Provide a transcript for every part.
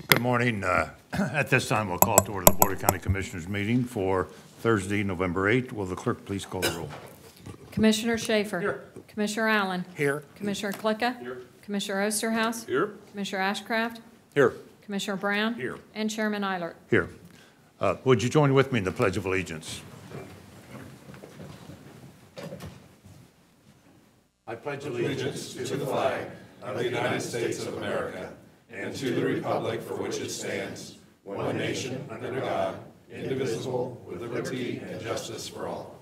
Good morning. At this time, we'll call to order the Board of County Commissioners meeting for Thursday, November 8th. Will the clerk please call the roll? Commissioner Schaefer. Here. Commissioner Allen. Here. Commissioner Klicka. Here. Commissioner Osterhaus. Here. Commissioner Ashcraft. Here. Commissioner Brown. Here. And Chairman Eilert. Here. Would you join with me in the Pledge of Allegiance? I pledge allegiance to the flag of the United States of America and to the republic for which it stands, one nation under God, indivisible, with liberty and justice for all.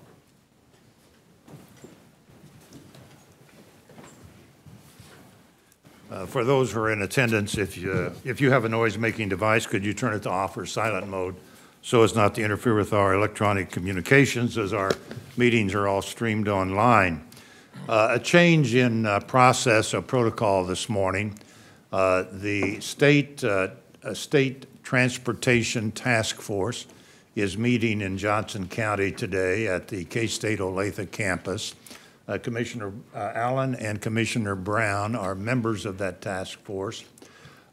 For those who are in attendance, if you have a noise-making device, could you turn it to off or silent mode so as not to interfere with our electronic communications, as our meetings are all streamed online. A change in process or protocol this morning. The state Transportation Task Force is meeting in Johnson County today at the K-State Olathe campus. Commissioner Allen and Commissioner Brown are members of that task force,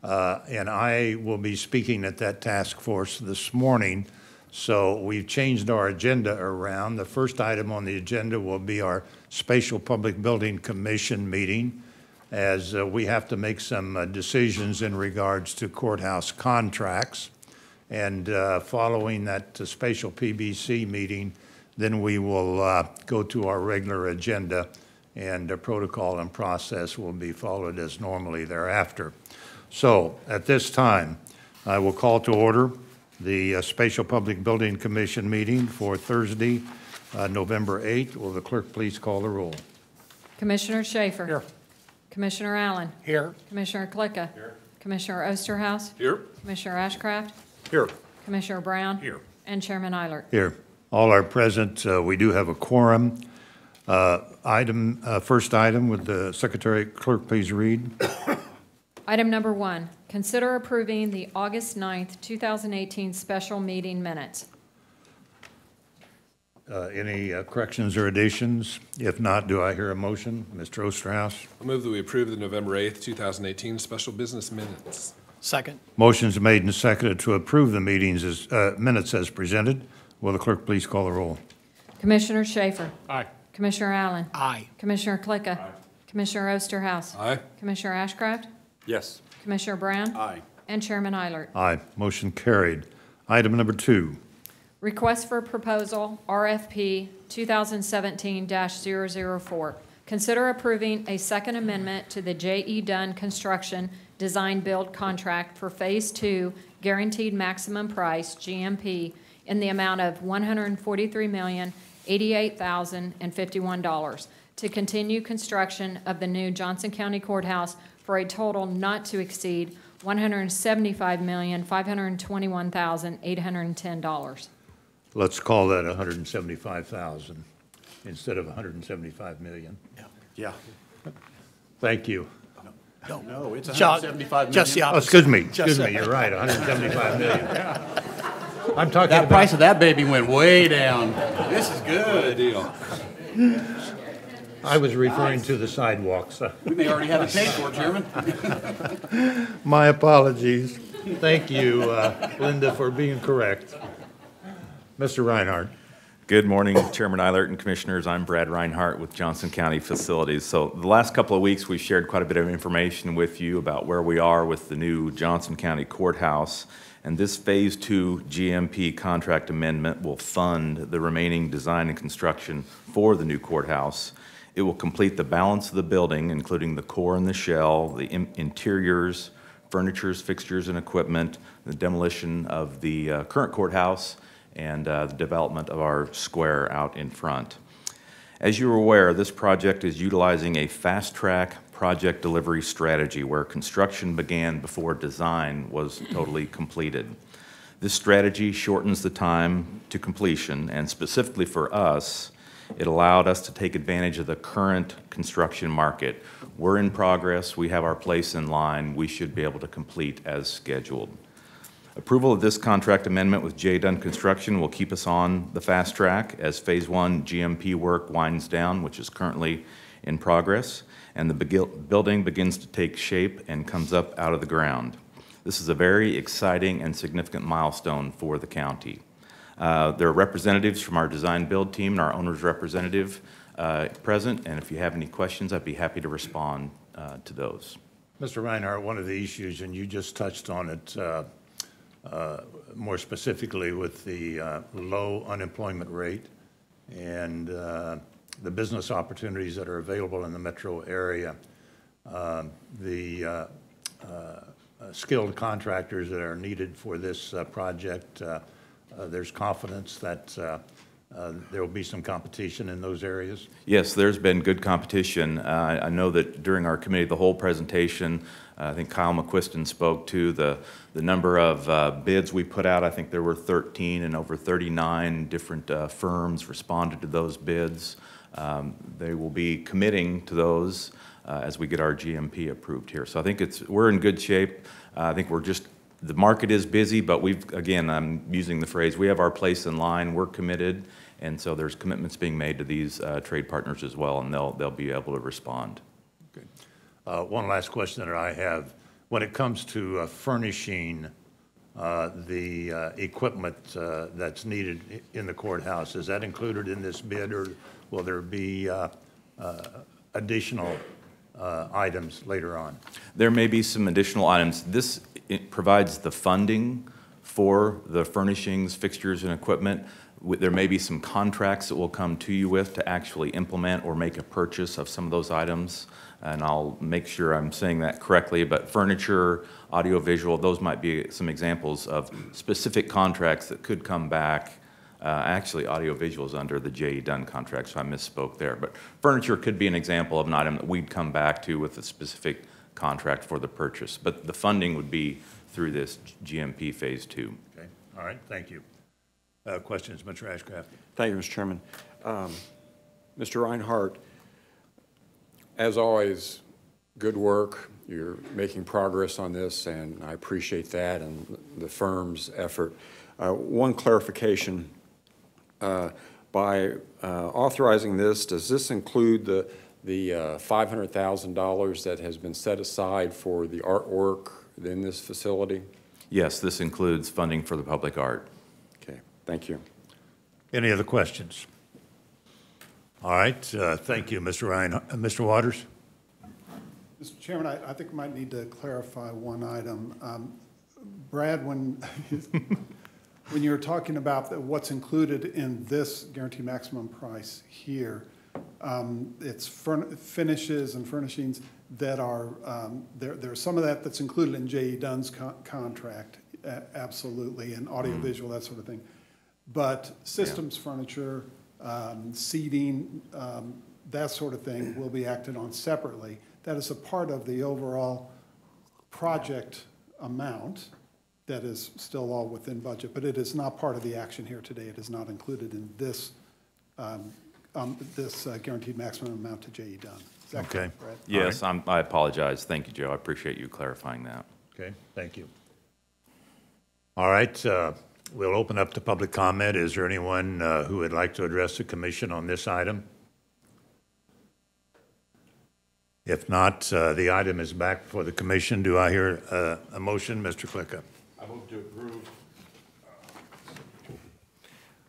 and I will be speaking at that task force this morning. So we've changed our agenda around. The first item on the agenda will be our Spatial Public Building Commission meeting, as we have to make some decisions in regards to courthouse contracts. And following that Spatial PBC meeting, then we will go to our regular agenda, and the protocol and process will be followed as normally thereafter. So at this time, I will call to order the Spatial Public Building Commission meeting for Thursday, November 8th. Will the clerk please call the roll? Commissioner Schaefer. Here. Commissioner Allen. Here. Commissioner Klicka. Here. Commissioner Osterhaus. Here. Commissioner Ashcraft. Here. Commissioner Brown. Here. And Chairman Eilert. Here. All are present. We do have a quorum. First item, would the Secretary Clerk please read? Item number 1, consider approving the August 9th, 2018 special meeting minutes. Any corrections or additions? If not, do I hear a motion? Mr. Osterhaus? I move that we approve the November 8th, 2018 special business minutes. Second. Motion's made and seconded to approve the minutes as presented. Will the clerk please call the roll? Commissioner Schaefer. Aye. Commissioner Allen. Aye. Commissioner Klicka. Aye. Commissioner Osterhaus. Aye. Commissioner Ashcraft. Yes. Commissioner Brown. Aye. And Chairman Eilert. Aye. Motion carried. Item number 2. Request for proposal, RFP 2017-004. Consider approving a second amendment to the J.E. Dunn Construction Design Build Contract for Phase 2 Guaranteed Maximum Price, GMP, in the amount of $143,088,051 to continue construction of the new Johnson County Courthouse for a total not to exceed $175,521,810. Let's call that $175,000 instead of $175 million. Yeah. Thank you. No, it's 175 million. Just the Oh, opposite. excuse me, you're right, $175 million. I'm talking That about, price of that baby went way down. This is good. Deal. I was referring to the sidewalks. We may already have it paid for, Chairman. My apologies. Thank you, Linda, for being correct. Mr. Reinhardt. Good morning, Chairman Eilert and Commissioners. I'm Brad Reinhardt with Johnson County Facilities. So the last couple of weeks, we've shared quite a bit of information with you about where we are with the new Johnson County Courthouse. And this Phase 2 GMP contract amendment will fund the remaining design and construction for the new courthouse. It will complete the balance of the building, including the core and the shell, the interiors, furnitures, fixtures, and equipment, the demolition of the current courthouse, and the development of our square out in front. As you are aware, this project is utilizing a fast-track project delivery strategy where construction began before design was totally completed. This strategy shortens the time to completion, and specifically for us, it allowed us to take advantage of the current construction market. We're in progress, we have our place in line, we should be able to complete as scheduled. Approval of this contract amendment with J. Dunn Construction will keep us on the fast track as Phase 1 GMP work winds down, which is currently in progress, and the building begins to take shape and comes up out of the ground. This is a very exciting and significant milestone for the county. There are representatives from our design build team and our owner's representative present, and if you have any questions, I'd be happy to respond to those. Mr. Reinhardt, one of the issues, and you just touched on it more specifically with the low unemployment rate and the business opportunities that are available in the metro area, the skilled contractors that are needed for this project. There's confidence that there will be some competition in those areas? Yes, there's been good competition. I know that during our committee, the whole presentation, I think Kyle McQuiston spoke to the number of bids we put out. I think there were 13 and over 39 different firms responded to those bids. They will be committing to those as we get our GMP approved here. So I think we're in good shape. I think the market is busy, but again, I'm using the phrase, we have our place in line, we're committed, and so there's commitments being made to these trade partners as well, and they'll be able to respond. Okay. One last question that I have. When it comes to furnishing the equipment that's needed in the courthouse, is that included in this bid, or will there be additional items later on? There may be some additional items. It provides the funding for the furnishings, fixtures, and equipment. There may be some contracts that we'll come to you with to actually implement or make a purchase of some of those items, and I'll make sure I'm saying that correctly, but furniture, audiovisual, those might be some examples of specific contracts that could come back. Actually, audiovisual is under the J.E. Dunn contract, so I misspoke there, but furniture could be an example of an item that we'd come back to with a specific contract for the purchase, but the funding would be through this GMP Phase 2. Okay, all right, thank you. Questions, Mr. Ashcraft? Thank you, Mr. Chairman. Mr. Reinhardt, as always, good work. You're making progress on this, and I appreciate that and the firm's effort. One clarification, by authorizing this, does this include the $500,000 that has been set aside for the artwork in this facility? Yes, this includes funding for the public art. Okay, thank you. Any other questions? All right, thank you, Mr. Reinhardt. Mr. Waters? Mr. Chairman, I think we might need to clarify one item. Brad, when you're talking about what's included in this guaranteed maximum price here, it's finishes and furnishings that are, there's some of that's included in J.E. Dunn's contract, absolutely, and audiovisual, that sort of thing. But systems, furniture, seating, that sort of thing will be acted on separately. That is a part of the overall project amount that is still all within budget, but it is not part of the action here today. It is not included in this guaranteed maximum amount to J.E. Dunn. Is that correct, Brad? Yes, right. I apologize. Thank you, Joe. I appreciate you clarifying that. Okay, thank you. All right, we'll open up to public comment. Is there anyone who would like to address the commission on this item? If not, the item is back before the commission. Do I hear a motion, Mr. Klicka? I move to approve.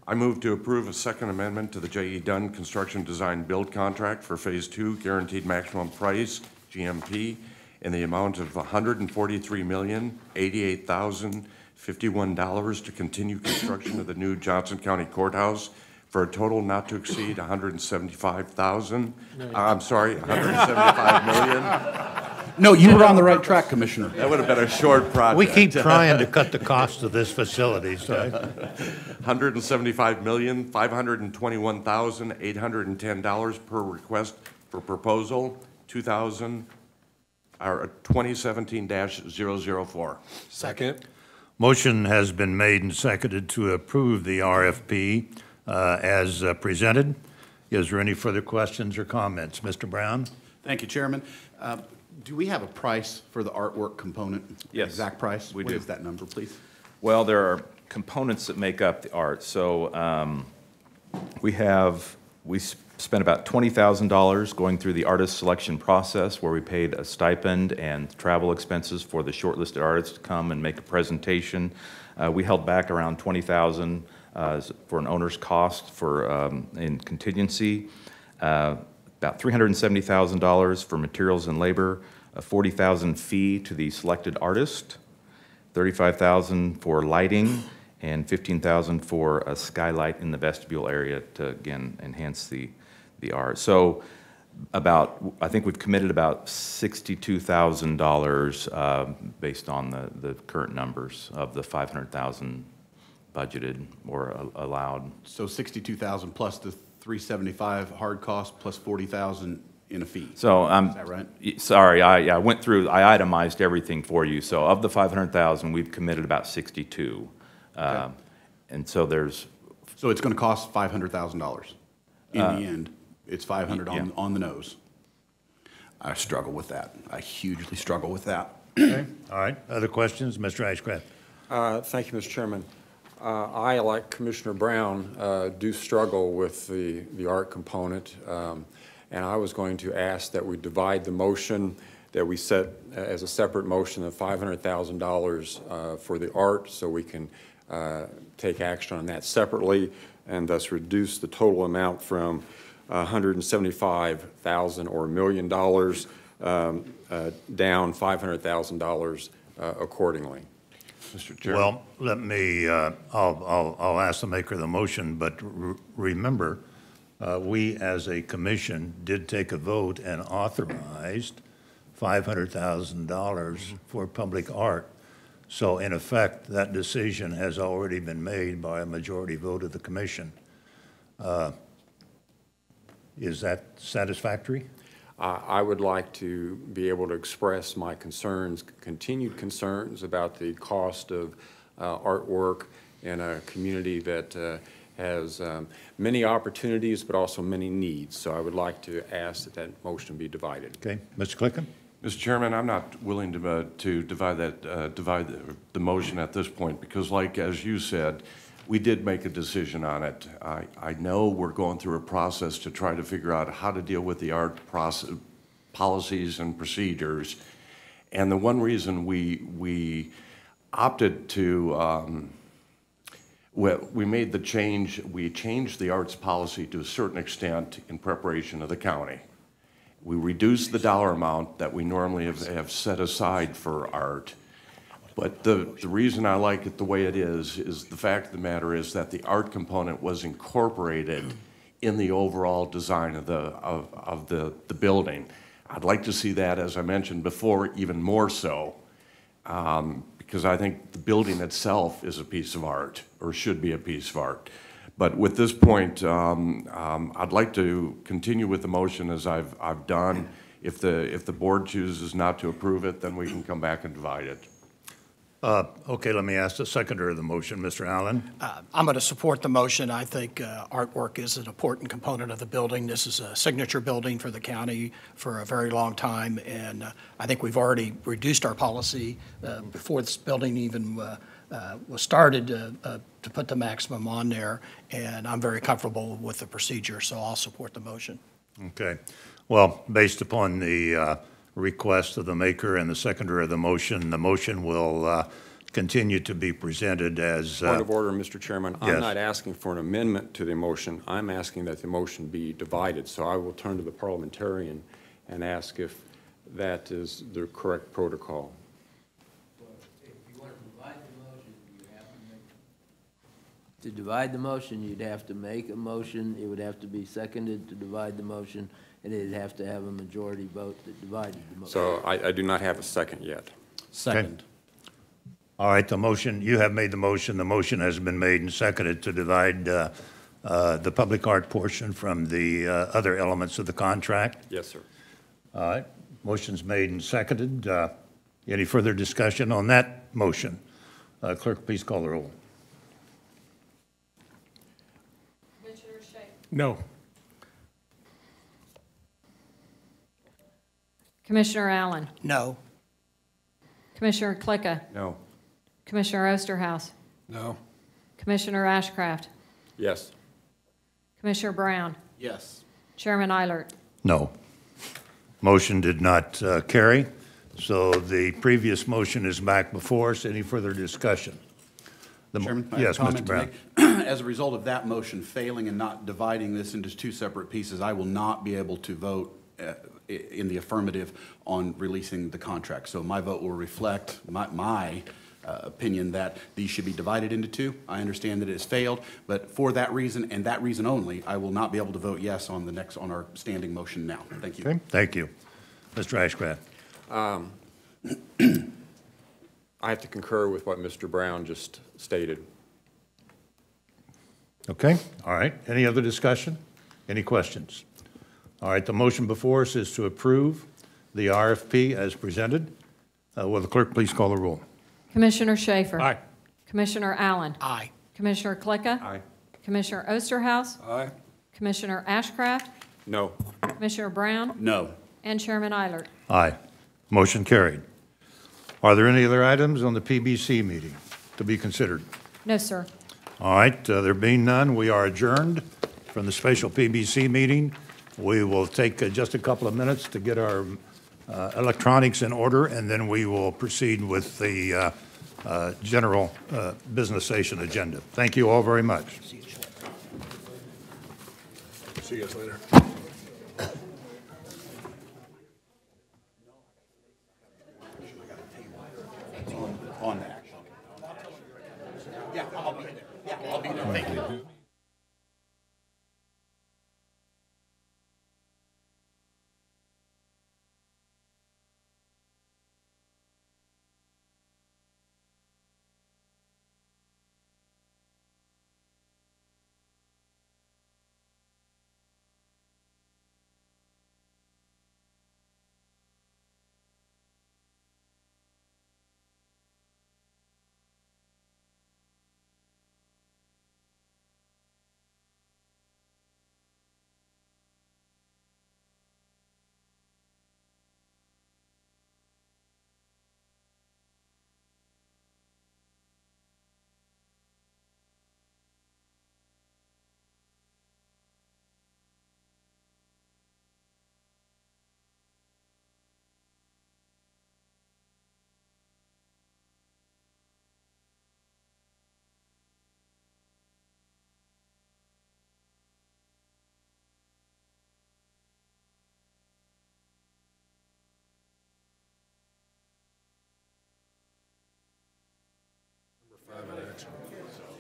I move to approve a second amendment to the J.E. Dunn Construction Design Build Contract for Phase 2, guaranteed maximum price, GMP, in the amount of $143,088,051 to continue construction of the new Johnson County Courthouse for a total not to exceed $175,000. I'm sorry, $175 No, you were on the right track, Commissioner. That would have been a short project. We keep trying to cut the cost of this facility, so. $175,521,810 per request for proposal 2017-004. Second. Motion has been made and seconded to approve the RFP as presented. Is there any further questions or comments? Mr. Brown? Thank you, Chairman. Do we have a price for the artwork component? Yes, Exact price? we What do. is that number, please? Well, there are components that make up the art. So we spent about $20,000 going through the artist selection process, where we paid a stipend and travel expenses for the shortlisted artists to come and make a presentation. We held back around $20,000 for an owner's cost for in contingency. About $370,000 for materials and labor, a $40,000 fee to the selected artist, $35,000 for lighting, and $15,000 for a skylight in the vestibule area to, again, enhance the art. So I think we've committed about $62,000 based on the current numbers of the $500,000 budgeted or allowed. So 62,000 plus the 375 hard cost plus 40,000 in a fee. So Is that right? Sorry, I went through, I itemized everything for you. So of the 500,000, we've committed about 62. Okay. And so there's, So it's going to cost $500,000 in the end. It's 500 yeah. on the nose. I struggle with that. I hugely struggle with that. Okay. All right. Other questions? Mr. Ashcraft? Thank you, Mr. Chairman. I, like Commissioner Brown, do struggle with the art component, and I was going to ask that we divide the motion that we set as a separate motion of $500,000 for the art, so we can take action on that separately, and thus reduce the total amount from $175,000 or $1 million down $500,000 accordingly. Mr. Chairman. Well, let me, I'll ask the maker of the motion, but remember, we as a commission did take a vote and authorized $500,000 for public art. So in effect, that decision has already been made by a majority vote of the commission. Is that satisfactory? I would like to be able to express my concerns, continued concerns about the cost of artwork in a community that has many opportunities but also many needs. So I would like to ask that that motion be divided. Okay, Mr. Clickham? Mr. Chairman, I'm not willing to divide the motion at this point, because like, as you said, we did make a decision on it. I know we're going through a process to try to figure out how to deal with the art policies and procedures. And the one reason we opted to, we made the change, we changed the arts policy to a certain extent in preparation of the county. We reduced the dollar amount that we normally have set aside for art. But the reason I like it the way it is the fact of the matter is that the art component was incorporated in the overall design of the building. I'd like to see that, as I mentioned before, even more so, because I think the building itself is a piece of art, or should be a piece of art. But with this point, I'd like to continue with the motion as I've done. If the board chooses not to approve it, then we can come back and divide it. Okay, let me ask the seconder of the motion, Mr. Allen. I'm going to support the motion. I think artwork is an important component of the building. This is a signature building for the county for a very long time, and I think we've already reduced our policy before this building even was started to put the maximum on there, and I'm very comfortable with the procedure, so I'll support the motion. Okay. Well, based upon the request of the maker and the seconder of the motion will continue to be presented as... Point of order, Mr. Chairman. Yes. I'm not asking for an amendment to the motion. I'm asking that the motion be divided. So I will turn to the parliamentarian and ask if that is the correct protocol. If you want to divide the motion, you have to To divide the motion, you'd have to make a motion, it would have to be seconded to divide the motion, and it'd have to have a majority vote that divided the motion. So I do not have a second yet. Second. All right, the motion, you have made the motion. The motion has been made and seconded to divide the public art portion from the other elements of the contract. Yes, sir. All right, motion's made and seconded. Any further discussion on that motion? Clerk, please call the roll. Commissioner Schaefer? No. Commissioner Allen? No. Commissioner Klicka? No. Commissioner Osterhaus? No. Commissioner Ashcraft? Yes. Commissioner Brown? Yes. Chairman Eilert? No. Motion did not carry, so the previous motion is back before us. Any further discussion? Chairman, I have Yes, a comment Mr. to Brown. make. As a result of that motion failing and not dividing this into two separate pieces, I will not be able to vote in the affirmative on releasing the contract. So my vote will reflect my opinion that these should be divided into two. I understand that it has failed, but for that reason and that reason only, I will not be able to vote yes on our standing motion now. Thank you. Okay, thank you. Mr. Ashcraft? I have to concur with what Mr. Brown just stated. Okay, all right. Any other discussion? Any questions? All right, the motion before us is to approve the RFP as presented. Will the clerk please call the roll? Commissioner Schaefer? Aye. Commissioner Allen? Aye. Commissioner Klicka? Aye. Commissioner Osterhaus? Aye. Commissioner Ashcraft? No. Commissioner Brown? No. And Chairman Eilert? Aye. Motion carried. Are there any other items on the PBC meeting to be considered? No, sir. All right, there being none, we are adjourned from the special PBC meeting. We will take just a couple of minutes to get our electronics in order, and then we will proceed with the general business session agenda. Thank you all very much. See you guys later. On that. Yeah, I'll be there. Yeah, I'll be there. Thank you.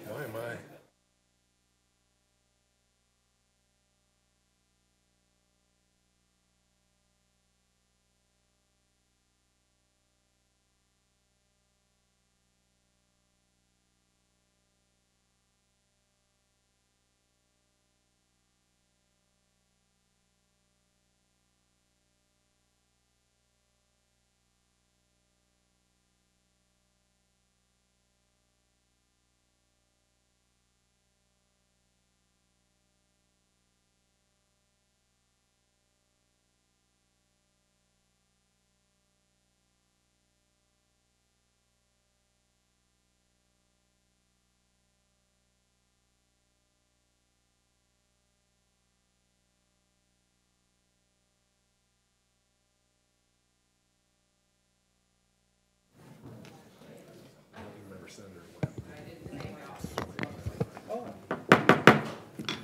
Why am I?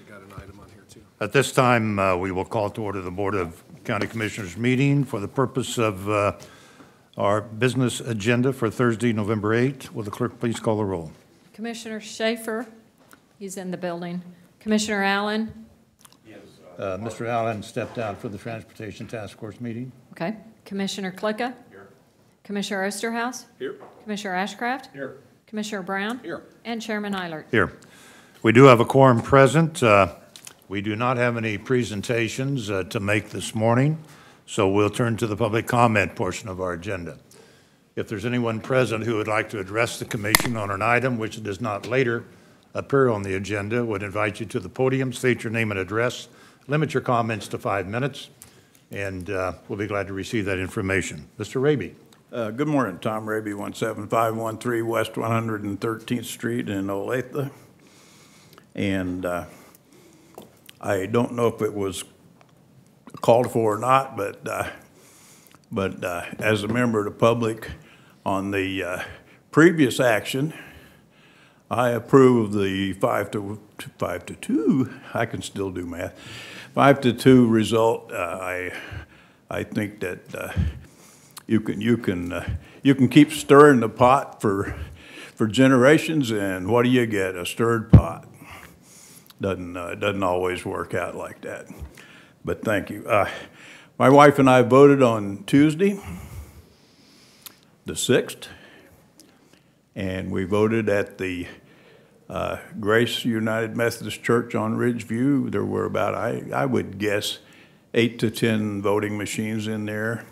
Got an item on here too. At this time, we will call to order the Board of County Commissioners meeting for the purpose of our business agenda for Thursday, November 8th. Will the clerk please call the roll? Commissioner Schaefer? He's in the building. Commissioner Allen? Mr. Allen stepped out for the Transportation Task Force meeting. Okay. Commissioner Klicka? Here. Commissioner Osterhaus? Here. Commissioner Ashcraft? Here. Commissioner Brown? Here. And Chairman Eilert. Here. We do have a quorum present. We do not have any presentations to make this morning, so we'll turn to the public comment portion of our agenda. If there's anyone present who would like to address the commission on an item which does not later appear on the agenda, would invite you to the podium, state your name and address, limit your comments to 5 minutes, and we'll be glad to receive that information. Mr. Raby. Good morning, Tom Raby, 17513 West 113th Street in Olathe. And I don't know if it was called for or not, but as a member of the public on the previous action, I approve the 5 to 2. I can still do math. 5 to 2 result. I think that you can keep stirring the pot for generations, and what do you get? A stirred pot. Doesn't always work out like that. But thank you. My wife and I voted on Tuesday, the 6th, and we voted at the Grace United Methodist Church on Ridgeview. There were about, I would guess, 8 to 10 voting machines in there.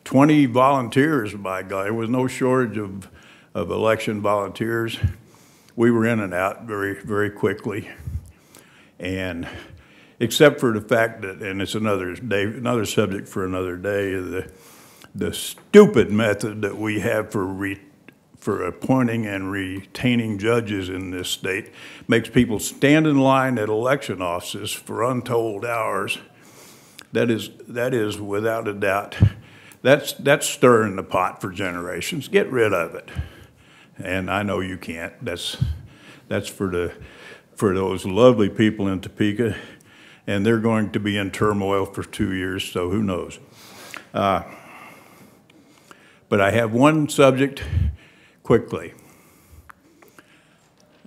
20 volunteers, by God. There was no shortage of election volunteers. We were in and out very, very quickly. And except for the fact that, and it's another day, another subject for another day, the stupid method that we have for appointing and retaining judges in this state makes people stand in line at election offices for untold hours. That is without a doubt, that's stirring the pot for generations. Get rid of it. And I know you can't. That's for those lovely people in Topeka, and they're going to be in turmoil for 2 years, so who knows. But I have one subject quickly,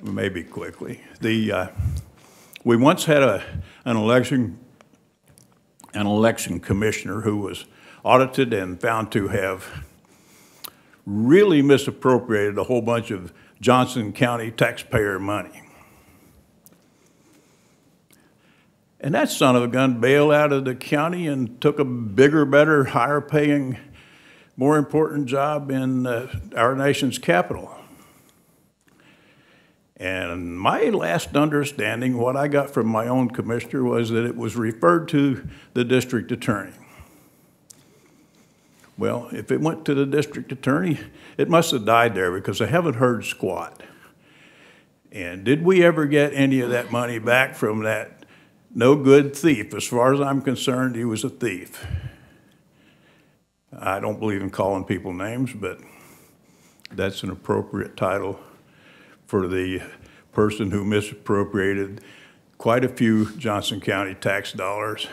maybe quickly. We once had an election commissioner who was audited and found to have really misappropriated a whole bunch of Johnson County taxpayer money. And that son of a gun bailed out of the county and took a bigger, better, higher paying, more important job in our nation's capital. And my last understanding, what I got from my own commissioner, was that it was referred to the district attorney. Well, if it went to the district attorney, it must have died there because I haven't heard squat. And did we ever get any of that money back from that no good thief? As far as I'm concerned, he was a thief. I don't believe in calling people names, but that's an appropriate title for the person who misappropriated quite a few Johnson County tax dollars.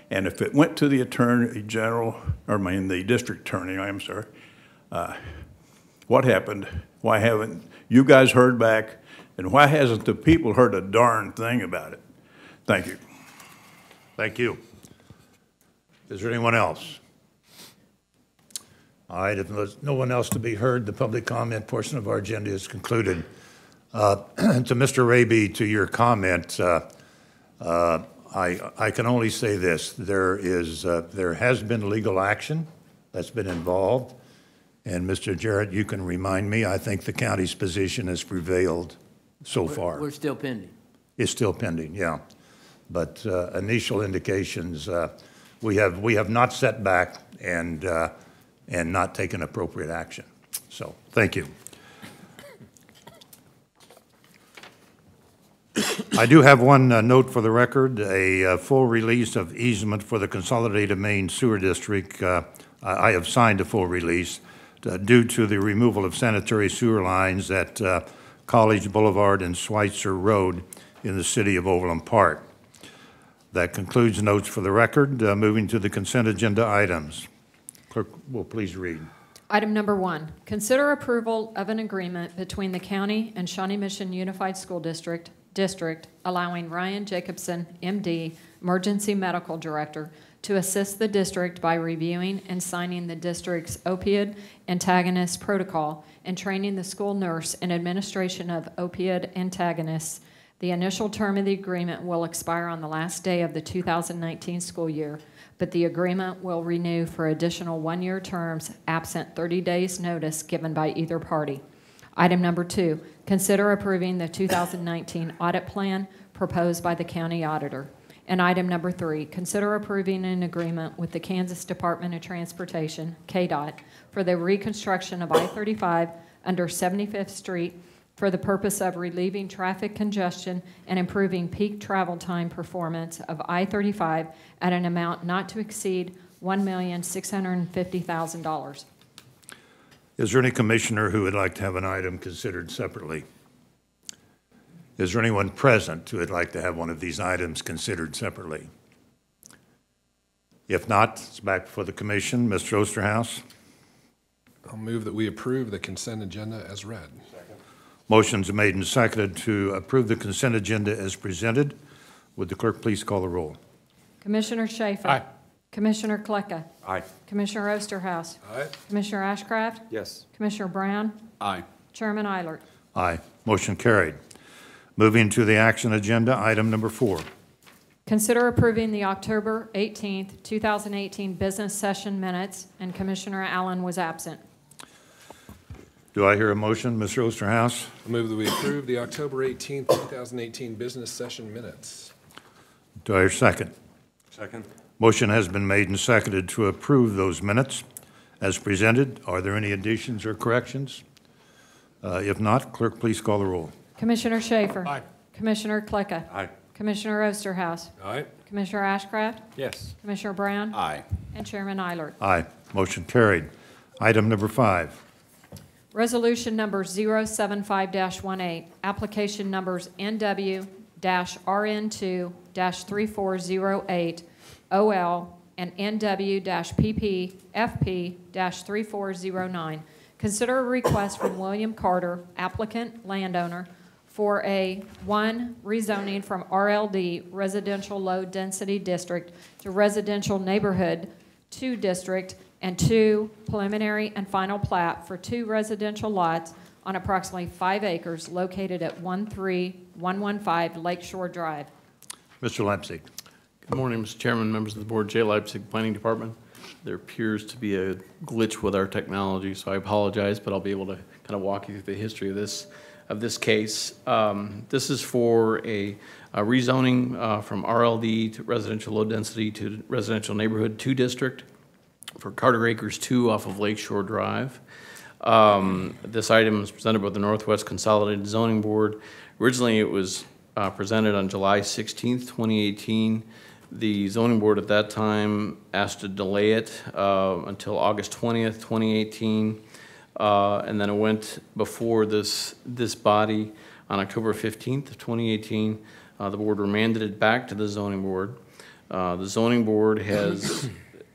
And if it went to the Attorney General, or the District Attorney, I'm sorry, what happened? Why haven't you guys heard back? And why hasn't the people heard a darn thing about it? Thank you. Thank you. Is there anyone else? All right, if there's no one else to be heard, the public comment portion of our agenda is concluded. To Mr. Raby, to your comment, I can only say this: there has been legal action that's been involved, and Mr. Jarrett, you can remind me. I think the county's position has prevailed so far. We're still pending. It's still pending, yeah. But initial indications, we have not set back and not taken appropriate action. So, thank you. I do have one note for the record, a full release of easement for the Consolidated Main Sewer District. I have signed a full release due to the removal of sanitary sewer lines at College Boulevard and Schweitzer Road in the city of Overland Park. That concludes notes for the record. Moving to the consent agenda items. Clerk will please read. Item number 1, consider approval of an agreement between the county and Shawnee Mission Unified School District allowing Ryan Jacobson, MD, Emergency Medical Director, to assist the district by reviewing and signing the district's opioid antagonist protocol and training the school nurse in administration of opioid antagonists. The initial term of the agreement will expire on the last day of the 2019 school year, but the agreement will renew for additional one-year terms absent 30 days' notice given by either party. Item number 2, consider approving the 2019 audit plan proposed by the county auditor. And item number 3, consider approving an agreement with the Kansas Department of Transportation, KDOT, for the reconstruction of I-35 under 75th Street for the purpose of relieving traffic congestion and improving peak travel time performance of I-35 at an amount not to exceed $1,650,000. Is there any commissioner who would like to have an item considered separately? Is there anyone present who would like to have one of these items considered separately? If not, it's back before the commission. Mr. Osterhaus? I'll move that we approve the consent agenda as read. Motion's made and seconded to approve the consent agenda as presented. Would the clerk please call the roll? Commissioner Schaefer. Aye. Commissioner Klecka. Aye. Commissioner Osterhaus. Aye. Commissioner Ashcraft. Yes. Commissioner Brown. Aye. Chairman Eilert. Aye. Motion carried. Moving to the action agenda, item number 4. Consider approving the October 18th, 2018 business session minutes, and Commissioner Allen was absent. Do I hear a motion, Mr. Osterhaus? I'll move that we approve the October 18th, 2018 business session minutes. Do I hear a second? Second. Motion has been made and seconded to approve those minutes as presented. Are there any additions or corrections? If not, clerk, please call the roll. Commissioner Schaefer. Aye. Commissioner Klecka. Aye. Commissioner Osterhaus. Aye. Commissioner Ashcraft. Yes. Commissioner Brown. Aye. And Chairman Eilert. Aye. Motion carried. Item number 5. Resolution number 075-18, application numbers NW-RN2-3408, OL, and NW-PPFP-3409. Consider a request from William Carter, applicant, landowner, for a 1, rezoning from RLD, Residential Low Density District, to Residential Neighborhood 2 District, and 2, preliminary and final plat for 2 residential lots on approximately 5 acres located at 13115 Lakeshore Drive. Mr. Leipzig. Good morning, Mr. Chairman, members of the board. Jay Leipzig, Planning Department. There appears to be a glitch with our technology, so I apologize, but I'll be able to kind of walk you through the history of this case. This is for a rezoning from RLD to Residential Low Density to Residential Neighborhood 2 District for Carter Acres 2 off of Lakeshore Drive. This item is presented by the Northwest Consolidated Zoning Board. Originally, it was presented on July 16th, 2018. The zoning board at that time asked to delay it until August 20th, 2018. And then it went before this body on October 15th of 2018. The board remanded it back to the zoning board. The zoning board has,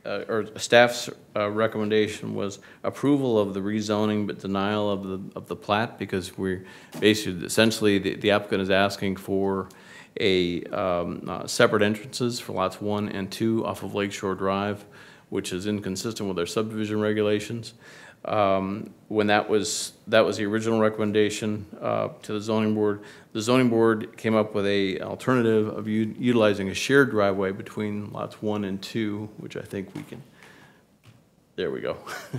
or staff's recommendation was approval of the rezoning but denial of the plat, because we're basically, essentially, the applicant is asking for a separate entrances for lots 1 and 2 off of Lakeshore Drive, which is inconsistent with our subdivision regulations. When that was the original recommendation to the zoning board came up with a alternative of utilizing a shared driveway between lots 1 and 2, which I think we can. There we go.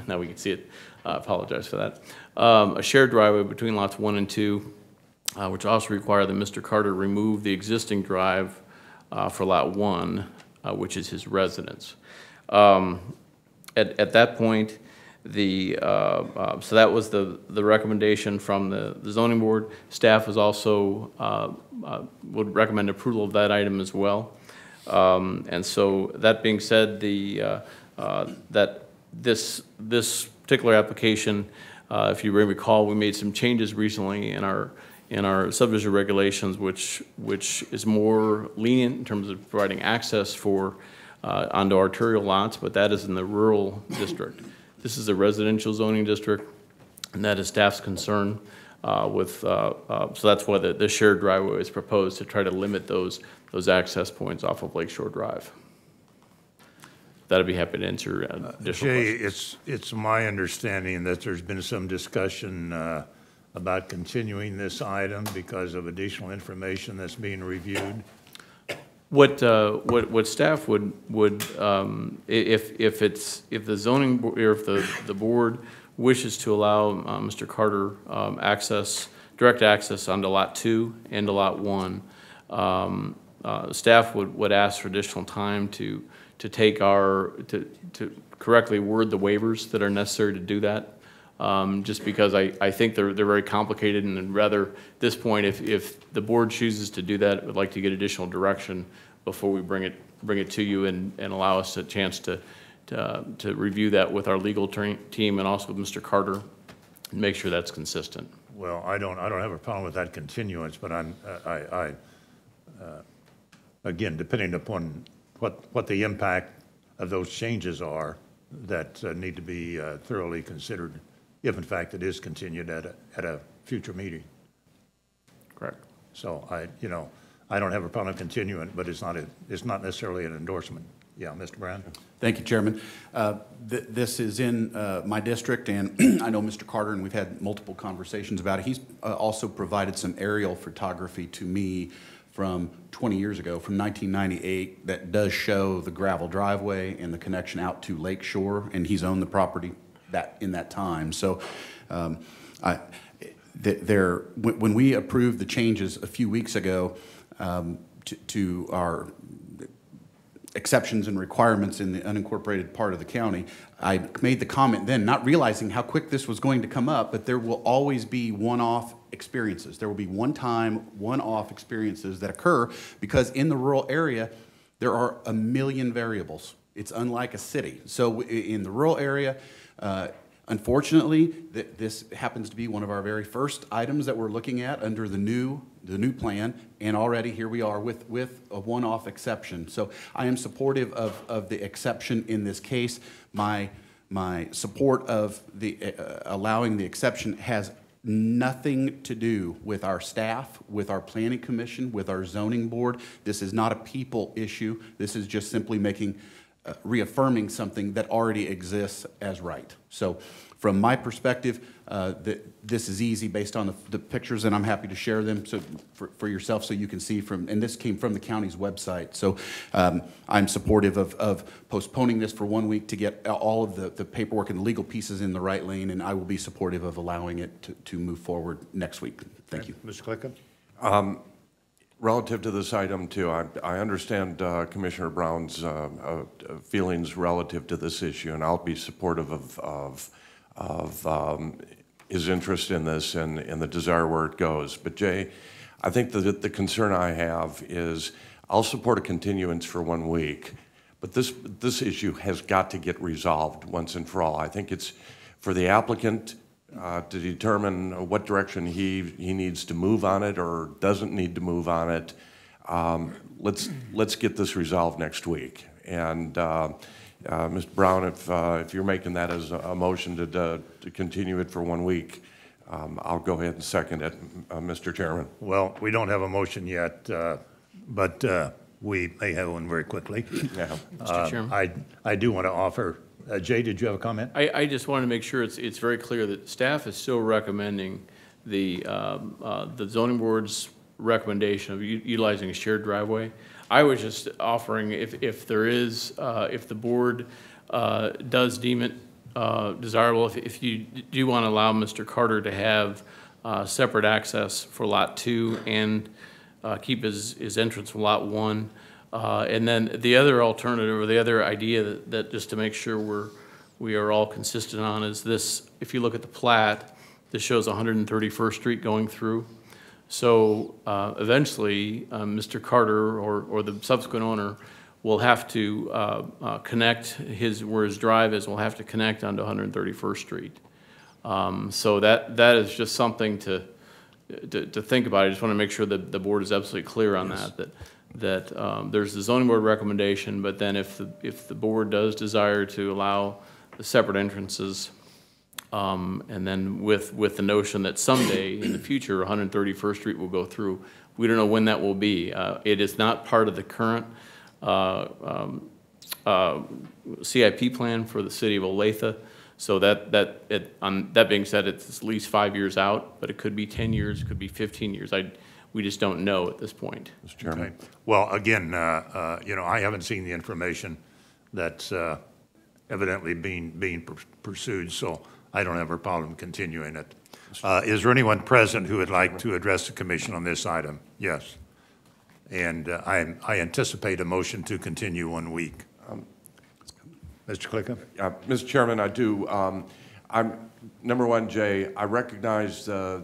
Now we can see it. I apologize for that. A shared driveway between lots 1 and 2, which also required that Mr. Carter remove the existing drive for lot 1, which is his residence. At that point, so that was the recommendation from the zoning board. Staff was also would recommend approval of that item as well. And so that being said, that this particular application, if you recall, we made some changes recently in our subdivision regulations, which is more lenient in terms of providing access for onto arterial lots, but that is in the rural district. This is a residential zoning district, and that is staff's concern so that's why the shared driveway is proposed, to try to limit those access points off of Lakeshore Drive. That'd be happy to answer additional Jay, questions. it's my understanding that there's been some discussion about continuing this item because of additional information that's being reviewed. What staff would if the zoning or if the board wishes to allow Mr. Carter direct access onto Lot 2 and to Lot 1, staff would ask for additional time to correctly word the waivers that are necessary to do that. Just because I think they're very complicated, and rather at this point, if the board chooses to do that, would like to get additional direction before we bring it to you and allow us a chance to review that with our legal team and also with Mr. Carter and make sure that's consistent. Well, I don't have a problem with that continuance, but again, depending upon what the impact of those changes are that need to be thoroughly considered, if in fact it is continued at a future meeting. Correct. So I don't have a problem continuing, but it's not necessarily an endorsement. Yeah, Mr. Brown? Thank you, Chairman. This is in my district, and I know Mr. Carter, and we've had multiple conversations about it. He's also provided some aerial photography to me from 20 years ago, from 1998, that does show the gravel driveway and the connection out to Lake Shore, and he's owned the property in that time. So when we approved the changes a few weeks ago to our exceptions and requirements in the unincorporated part of the county, I made the comment then, not realizing how quick this was going to come up, but there will always be one-off experiences. There will be one-time, one-off experiences that occur because in the rural area, there are a million variables. It's unlike a city. So in the rural area, unfortunately, this happens to be one of our very first items that we're looking at under the new plan, and already here we are with a one-off exception. So I am supportive of the exception in this case. My support of the allowing the exception has nothing to do with our staff, with our planning commission, with our zoning board. This is not a people issue. This is just simply reaffirming something that already exists as right. So from my perspective, this is easy based on the pictures, and I'm happy to share them for yourself so you can see and this came from the county's website. So I'm supportive of postponing this for 1 week to get all of the paperwork and the legal pieces in the right lane, and I will be supportive of allowing it to move forward next week. Thank you. Mr. Clickham? Relative to this item, too, I understand Commissioner Brown's feelings relative to this issue, and I'll be supportive of his interest in this and the desire where it goes. But Jay, I think that the concern I have is I'll support a continuance for 1 week, but this issue has got to get resolved once and for all. I think it's for the applicant to determine what direction he needs to move on it or doesn't need to move on it. Let's get this resolved next week. And Mr. Brown, if you're making that as a motion to continue it for 1 week, I'll go ahead and second it, Mr. Chairman. Well, we don't have a motion yet, but we may have one very quickly. Yeah. Mr. Chairman? I do want to offer, Jay, did you have a comment? I just wanted to make sure it's very clear that staff is still recommending the zoning board's recommendation of utilizing a shared driveway. I was just offering if the board does deem it desirable, if you do want to allow Mr. Carter to have separate access for Lot 2 and keep his entrance from Lot 1. And then the other alternative, or the other idea that just to make sure we are all consistent on, is this: if you look at the plat, this shows 131st Street going through. So eventually, Mr. Carter or the subsequent owner will have to connect where his drive is. Will have to connect onto 131st Street. So that is just something to think about. I just want to make sure that the board is absolutely clear on that there's the zoning board recommendation, but then if the board does desire to allow separate entrances. And then with the notion that someday in the future, 131st Street will go through. We don't know when that will be. It is not part of the current CIP plan for the city of Olathe. So that being said, it's at least 5 years out, but it could be 10 years, it could be 15 years. We just don't know at this point. Mr. Chairman. Okay. Well, again, I haven't seen the information that's evidently being pursued, so I don't have a problem continuing it. Is there anyone present who would like to address the commission on this item? Yes. And I anticipate a motion to continue 1 week. Mr. Klicka? Mr. Chairman, I do. Number one, Jay, I recognize the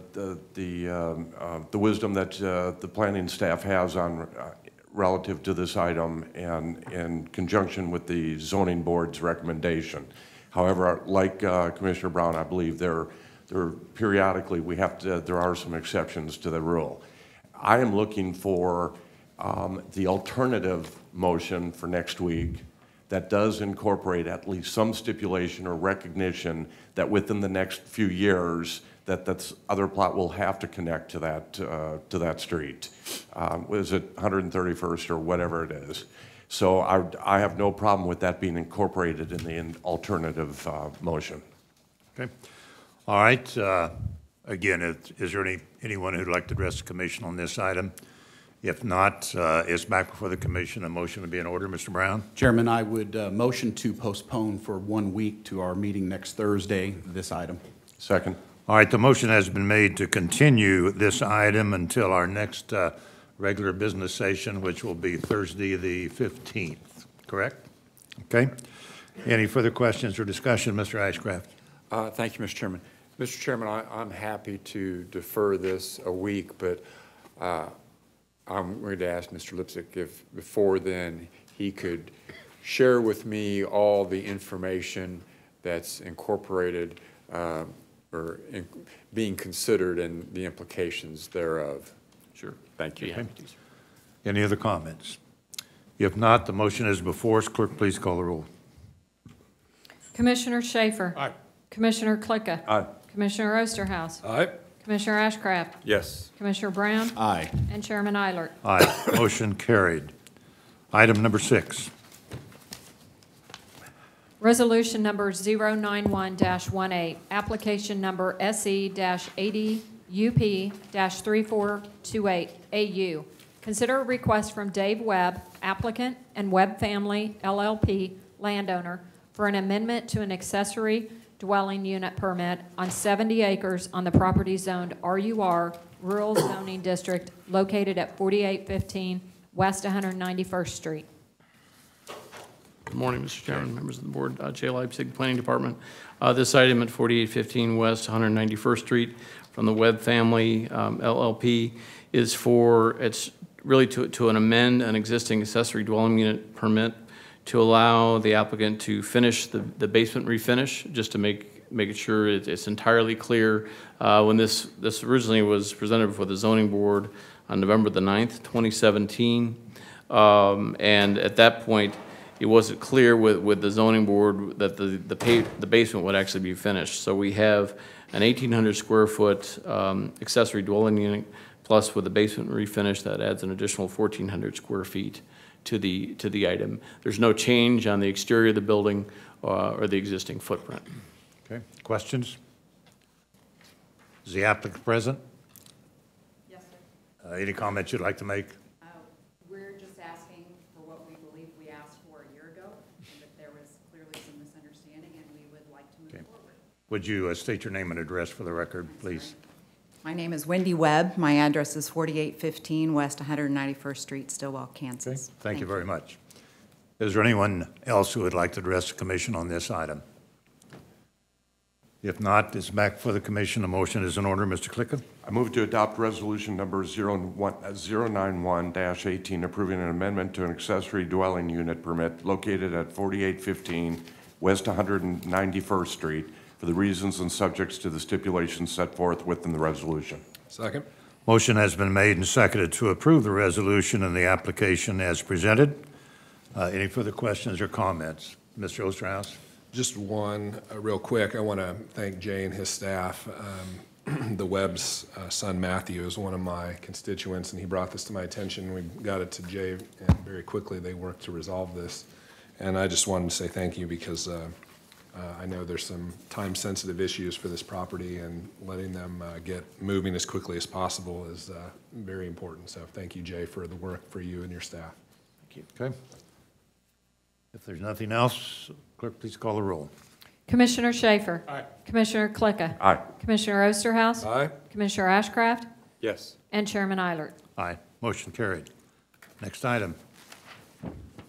wisdom that the planning staff has on relative to this item and in conjunction with the zoning board's recommendation. However, like Commissioner Brown, I believe there periodically there are some exceptions to the rule. I am looking for the alternative motion for next week that does incorporate at least some stipulation or recognition that within the next few years that other plot will have to connect to that street. Is it 131st or whatever it is? So I have no problem with that being incorporated in the alternative motion. Okay. All right. Again, is there anyone who'd like to address the commission on this item? If not, it's back before the commission. A motion would be in order. Mr. Brown? Chairman, I would motion to postpone for 1 week to our meeting next Thursday, this item. Second. All right, the motion has been made to continue this item until our next regular business session, which will be Thursday the 15th, correct? Okay. Any further questions or discussion? Mr. Ashcraft? Thank you, Mr. Chairman. Mr. Chairman, I'm happy to defer this a week, but I'm going to ask Mr. Lipsick if before then he could share with me all the information that's incorporated being considered and the implications thereof. Sure. Thank you. Okay. Any other comments? If not, the motion is before us. Clerk, please call the roll. Commissioner Schaefer. Aye. Commissioner Klicka. Aye. Commissioner Osterhaus. Aye. Commissioner Ashcraft. Yes. Commissioner Brown. Aye. And Chairman Eilert. Aye. Motion carried. Item number 6. Resolution number 091-18, application number SE-80UP-3428AU. Consider a request from Dave Webb, applicant, and Webb Family, LLP, landowner, for an amendment to an accessory dwelling unit permit on 70 acres on the property zoned RUR, Rural Zoning District, located at 4815 West 191st Street. Good morning, Mr. Chairman, members of the board. Jay Leipzig, Planning Department. This item at 4815 West 191st Street from the Webb Family LLP is it's really to amend an existing accessory dwelling unit permit to allow the applicant to finish the basement refinish, just to make sure it's entirely clear. When this originally was presented before the zoning board on November the 9th, 2017, and at that point, it wasn't clear with the zoning board that the basement would actually be finished. So we have an 1,800 square foot accessory dwelling unit, plus with the basement refinish, that adds an additional 1,400 square feet to the item. There's no change on the exterior of the building or the existing footprint. Okay. Questions? Is the applicant present? Yes, sir. Any comments you'd like to make? We're just asking for what we believe we asked for a year ago, and that there was clearly some misunderstanding, and we would like to move forward. Would you state your name and address for the record, please? My name is Wendy Webb. My address is 4815 West 191st Street, Stillwell, Kansas. Okay. Thank you very much. Is there anyone else who would like to address the commission on this item? If not, it's back for the commission. A motion is in order. Mr. Klicka? I move to adopt resolution number 091-18, approving an amendment to an accessory dwelling unit permit located at 4815 West 191st Street for the reasons and subjects to the stipulations set forth within the resolution. Second. Motion has been made and seconded to approve the resolution and the application as presented. Any further questions or comments? Mr. Osterhaus? Just one, real quick, I want to thank Jay and his staff. The Webb's son Matthew is one of my constituents, and he brought this to my attention. We got it to Jay, and very quickly they worked to resolve this. And I just wanted to say thank you because I know there's some time-sensitive issues for this property, and letting them get moving as quickly as possible is very important. So thank you, Jay, for the work for you and your staff. Thank you. Okay. If there's nothing else, clerk, please call the roll. Commissioner Schaefer. Aye. Commissioner Klicka. Aye. Commissioner Osterhaus. Aye. Commissioner Ashcraft. Yes. And Chairman Eilert. Aye. Motion carried. Next item.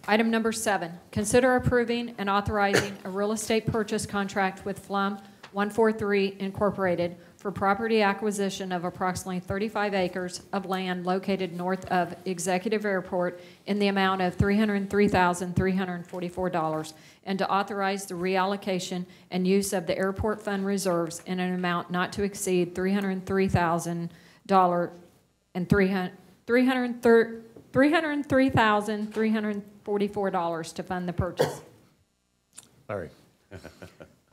Item number 7, consider approving and authorizing a real estate purchase contract with Flum 143 Incorporated for property acquisition of approximately 35 acres of land located north of Executive Airport in the amount of $303,344, and to authorize the reallocation and use of the airport fund reserves in an amount not to exceed $303,344 to fund the purchase. Larry.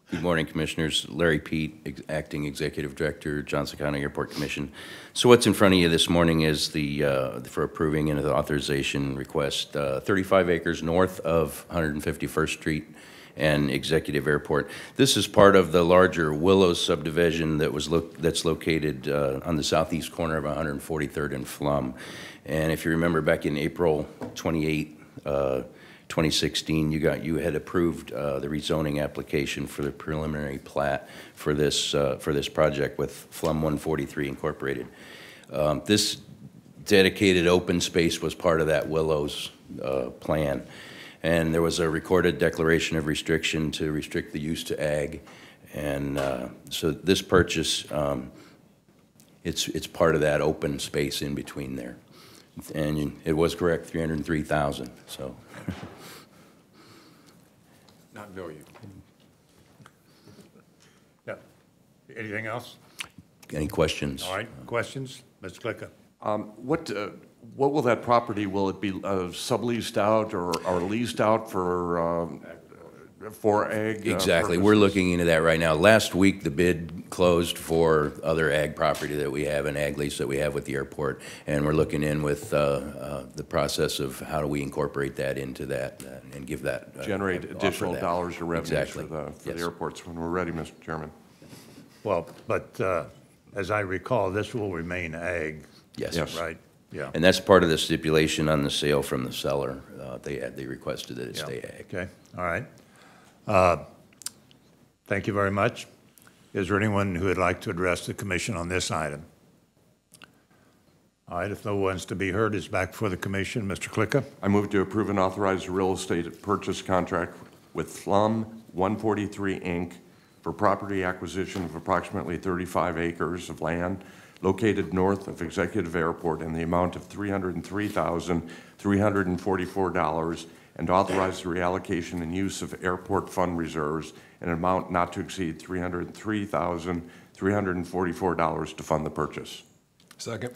Good morning, Commissioners. Larry Pete, Acting Executive Director, Johnson County Airport Commission. So what's in front of you this morning is for approving and the authorization request, 35 acres north of 151st Street and Executive Airport. This is part of the larger Willows subdivision that's located on the southeast corner of 143rd and Flum. And if you remember back in April 28, 2016, you had approved the rezoning application for the preliminary plat for this project with Flum 143 Incorporated. This dedicated open space was part of that Willows plan, and there was a recorded declaration of restriction to restrict the use to ag, and so this purchase it's part of that open space in between there, and it was correct, 303,000. So. Not million. Yeah. Anything else? Any questions? All right. Questions? Ms. Klicka. What will that property, will it be subleased out or leased out for ag? Exactly. We're looking into that right now. Last week, the bid closed for other ag property that we have, an ag lease that we have with the airport, and we're looking in with the process of how do we incorporate that into that and give that generate additional dollars or revenues exactly. for the airports when we're ready, Mr. Chairman. Well, but as I recall, this will remain ag. Yes. Right? Yeah. And that's part of the stipulation on the sale from the seller. They requested that it stay ag. Okay. All right. Thank you very much. Is there anyone who would like to address the commission on this item? All right, if no one's to be heard, it's back for the commission. Mr. Klicka? I move to approve and authorize a real estate purchase contract with Flum 143 Inc. for property acquisition of approximately 35 acres of land located north of Executive Airport in the amount of $303,344, and authorize the reallocation and use of airport fund reserves in an amount not to exceed $303,344 to fund the purchase. Second.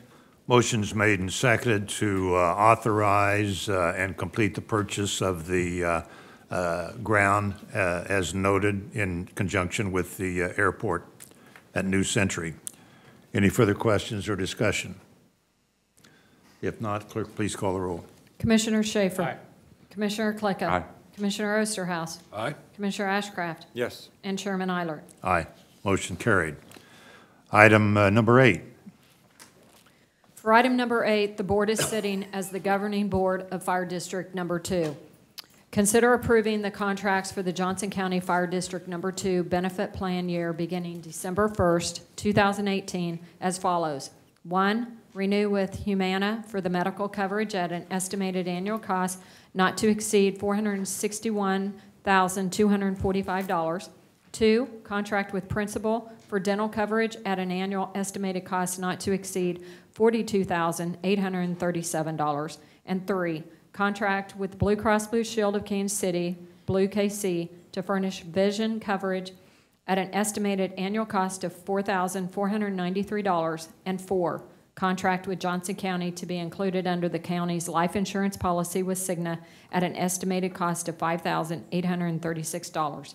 Motion's made and seconded to authorize and complete the purchase of the ground as noted in conjunction with the airport at New Century. Any further questions or discussion? If not, clerk, please call the roll. Commissioner Schaefer. Aye. Commissioner Klicka. Aye. Commissioner Osterhaus. Aye. Commissioner Ashcraft. Yes. And Chairman Eilert. Aye. Motion carried. Item number 8. For item number 8, the board is sitting as the governing board of Fire District Number 2. Consider approving the contracts for the Johnson County Fire District Number 2 benefit plan year beginning December 1st, 2018 as follows. 1, renew with Humana for the medical coverage at an estimated annual cost not to exceed $461,245. 2, contract with Principal for dental coverage at an annual estimated cost not to exceed $42,837. And 3, contract with Blue Cross Blue Shield of Kansas City, Blue KC, to furnish vision coverage at an estimated annual cost of $4,493. And 4, contract with Johnson County to be included under the county's life insurance policy with Cigna at an estimated cost of $5,836.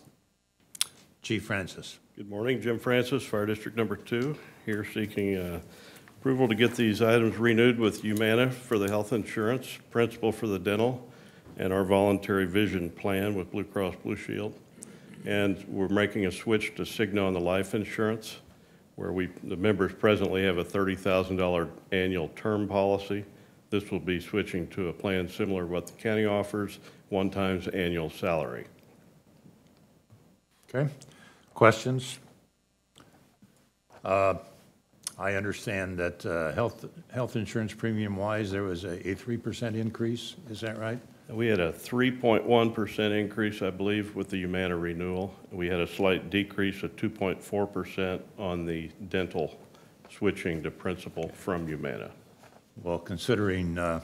Chief Francis. Good morning, Jim Francis, Fire District Number 2, here seeking approval to get these items renewed with Humana for the health insurance, Principal for the dental, and our voluntary vision plan with Blue Cross Blue Shield. And we're making a switch to Cigna on the life insurance, where the members presently have a $30,000 annual term policy. This will be switching to a plan similar to what the county offers, 1 times annual salary. Okay. Questions? I understand that health insurance premium-wise, there was a 3% increase. Is that right? We had a 3.1% increase, I believe, with the Humana renewal. We had a slight decrease of 2.4% on the dental switching to Principal from Humana. Well, considering a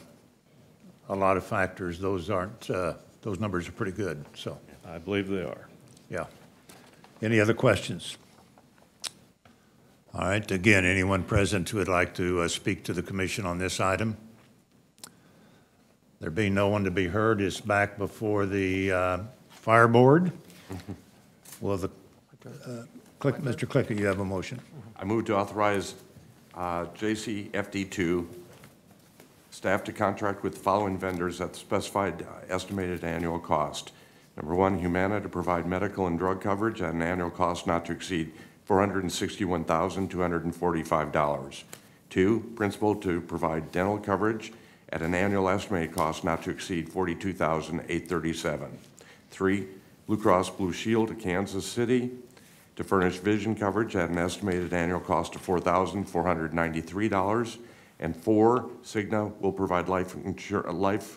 lot of factors, those numbers are pretty good, so. I believe they are. Yeah. Any other questions? All right, again, anyone present who would like to speak to the commission on this item? There being no one to be heard, it's back before the fire board. Well, Mr. Clicker, you have a motion. I move to authorize JCFD2 staff to contract with the following vendors at the specified estimated annual cost. Number 1, Humana to provide medical and drug coverage at an annual cost not to exceed $461,245. 2, Principal to provide dental coverage at an annual estimated cost not to exceed $42,837. 3, Blue Cross Blue Shield of Kansas City to furnish vision coverage at an estimated annual cost of $4,493. And 4, Cigna will provide life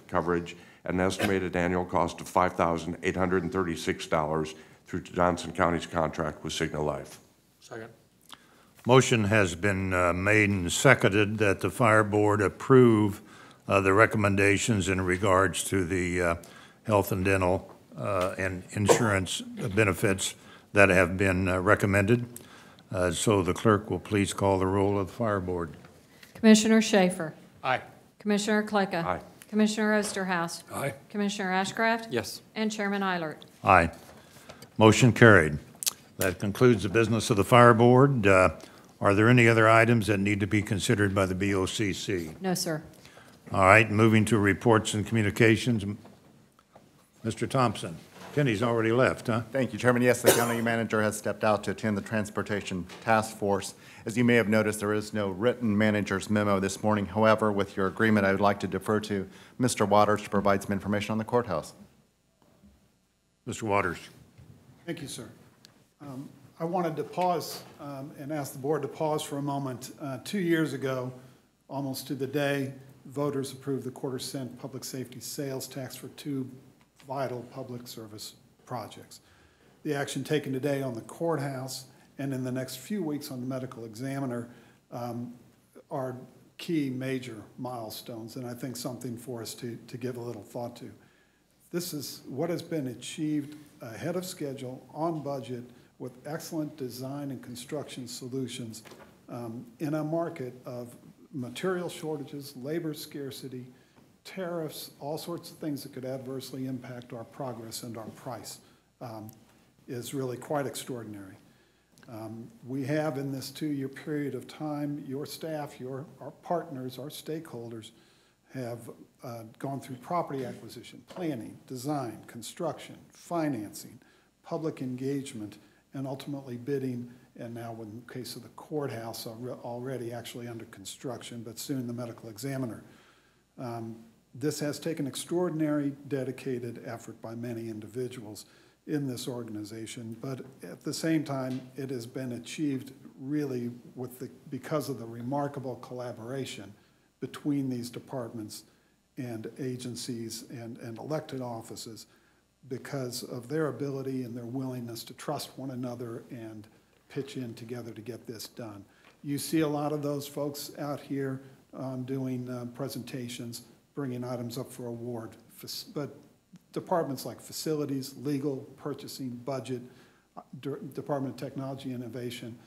coverage at an estimated annual cost of $5,836 through Johnson County's contract with Cigna Life. Second. Motion has been made and seconded that the fire board approve the recommendations in regards to the health and dental and insurance benefits that have been recommended. So the clerk will please call the roll of the fire board. Commissioner Schaefer. Aye. Commissioner Klecka. Aye. Commissioner Osterhaus. Aye. Commissioner Ashcraft. Yes. And Chairman Eilert. Aye. Motion carried. That concludes the business of the fire board. Are there any other items that need to be considered by the BOCC? No, sir. All right, moving to reports and communications. Mr. Thompson. Kenny's already left, huh? Thank you, Chairman. Yes, the county manager has stepped out to attend the Transportation Task Force. As you may have noticed, there is no written manager's memo this morning. However, with your agreement, I would like to defer to Mr. Waters to provide some information on the courthouse. Mr. Waters. Thank you, sir. I wanted to pause and ask the board to pause for a moment. 2 years ago, almost to the day, voters approved the quarter-cent public safety sales tax for 2 vital public service projects. The action taken today on the courthouse and in the next few weeks on the medical examiner are key major milestones, and I think something for us to give a little thought to. This is what has been achieved ahead of schedule, on budget, with excellent design and construction solutions in a market of material shortages, labor scarcity, tariffs, all sorts of things that could adversely impact our progress and our price is really quite extraordinary. We have in this 2-year period of time, your staff, our partners, our stakeholders have gone through property acquisition, planning, design, construction, financing, public engagement, and ultimately bidding, and now in the case of the courthouse, already actually under construction, but soon the medical examiner. This has taken extraordinary, dedicated effort by many individuals in this organization, but at the same time, it has been achieved really because of the remarkable collaboration between these departments and agencies and elected offices, because of their ability and their willingness to trust one another and pitch in together to get this done. You see a lot of those folks out here doing presentations, bringing items up for award, but departments like facilities, legal, purchasing, budget, Department of Technology and Innovation,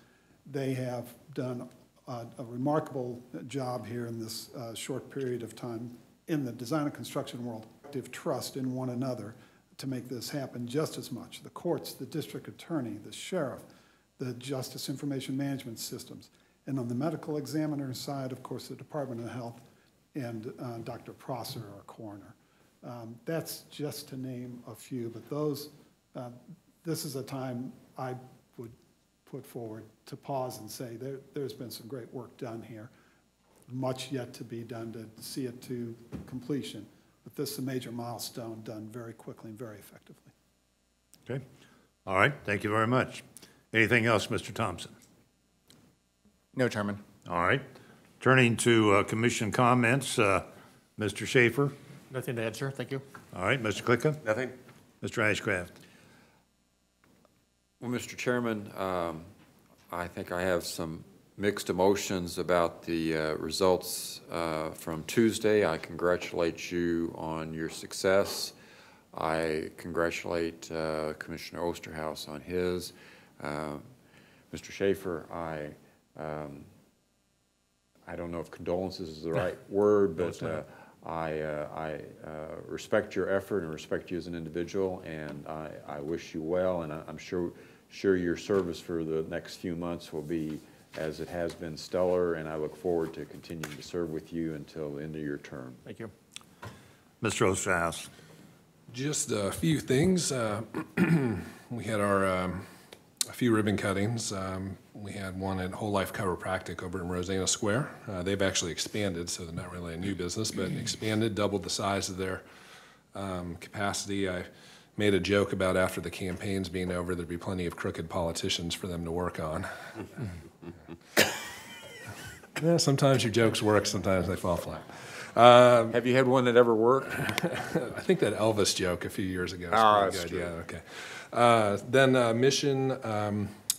they have done a remarkable job here in this short period of time in the design and construction world. Trust in one another to make this happen just as much. The courts, the district attorney, the sheriff, the justice information management systems. And on the medical examiner side, of course, the Department of Health and Dr. Prosser, our coroner. That's just to name a few, but those, this is a time I would put forward to pause and say there's been some great work done here. Much yet to be done to see it to completion. But this is a major milestone done very quickly and very effectively. Okay. All right. Thank you very much. Anything else, Mr. Thompson? No, Chairman. All right. Turning to commission comments, Mr. Schaefer. Nothing to add, sir. Thank you. All right. Mr. Klicka. Nothing. Mr. Ashcraft. Well, Mr. Chairman, I think I have some mixed emotions about the results from Tuesday. I congratulate you on your success. I congratulate Commissioner Osterhaus on his. Mr. Schaefer, I don't know if condolences is the right word, but I respect your effort and respect you as an individual, and I wish you well, and I'm sure your service for the next few months will be, as it has been, stellar, and I look forward to continuing to serve with you until the end of your term. Thank you. Mr. Osterhaus. Just a few things. We had a few ribbon cuttings. We had one at Whole Life Chiropractic over in Rosanna Square. They've actually expanded, so they're not really a new business, but expanded, doubled the size of their capacity. I made a joke about after the campaign's being over, there'd be plenty of crooked politicians for them to work on. Yeah, sometimes your jokes work, sometimes they fall flat. Have you had one that ever worked? I think that Elvis joke a few years ago. That's true. Yeah, okay. Then Mission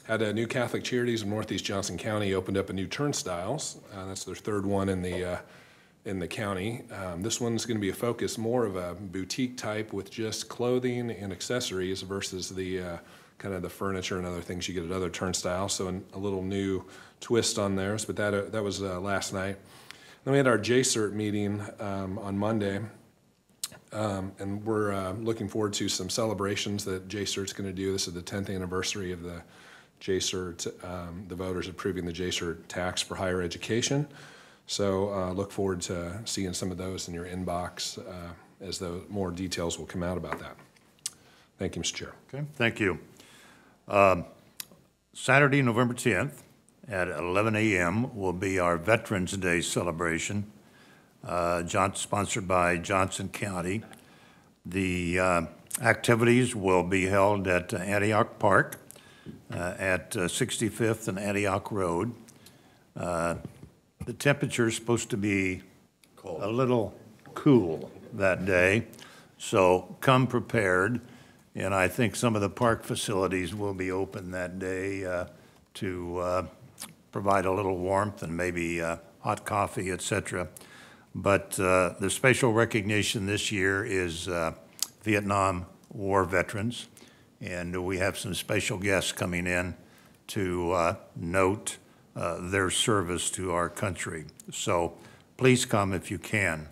had a new Catholic Charities in Northeast Johnson County opened up a new turnstiles. That's their third one in the county. This one's going to be a focus more of a boutique type with just clothing and accessories versus the kind of the furniture and other things you get at other turnstiles. So a little new twist on theirs, but that was last night. Then we had our JCERT meeting on Monday, and we're looking forward to some celebrations that JCERT's going to do. This is the 10th anniversary of the JCERT, the voters approving the JCERT tax for higher education. So look forward to seeing some of those in your inbox as the more details will come out about that. Thank you, Mr. Chair. Okay, thank you. Saturday, November 10th at 11 a.m. will be our Veterans Day celebration, sponsored by Johnson County. The activities will be held at Antioch Park at 65th and Antioch Road. The temperature is supposed to be a little cool that day, so come prepared. And I think some of the park facilities will be open that day to provide a little warmth and maybe hot coffee, et cetera. But the special recognition this year is Vietnam War veterans, and we have some special guests coming in to note their service to our country. So please come if you can.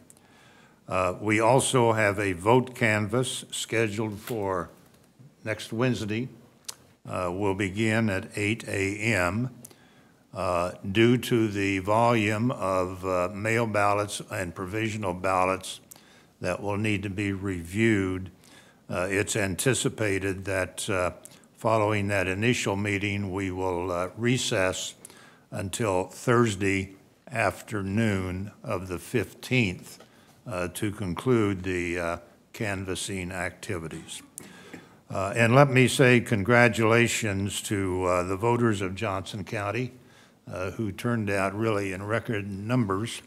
We also have a vote canvass scheduled for next Wednesday. Will begin at 8 a.m. Due to the volume of mail ballots and provisional ballots that will need to be reviewed, it's anticipated that following that initial meeting, we will recess until Thursday afternoon of the 15th to conclude the canvassing activities. And let me say congratulations to the voters of Johnson County who turned out really in record numbers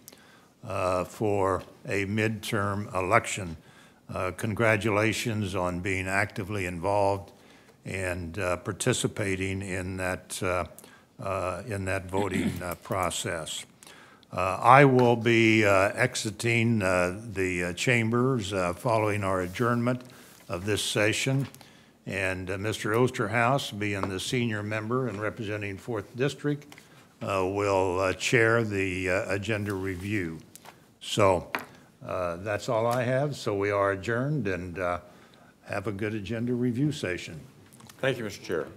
for a midterm election. Congratulations on being actively involved and participating in that voting process. I will be exiting the chambers following our adjournment of this session, and Mr. Osterhaus, being the senior member and representing 4th District, will chair the agenda review. So that's all I have. So we are adjourned, and have a good agenda review session. Thank you, Mr. Chair.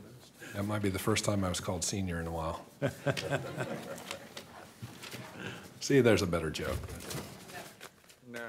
That might be the first time I was called senior in a while. See, there's a better joke. No.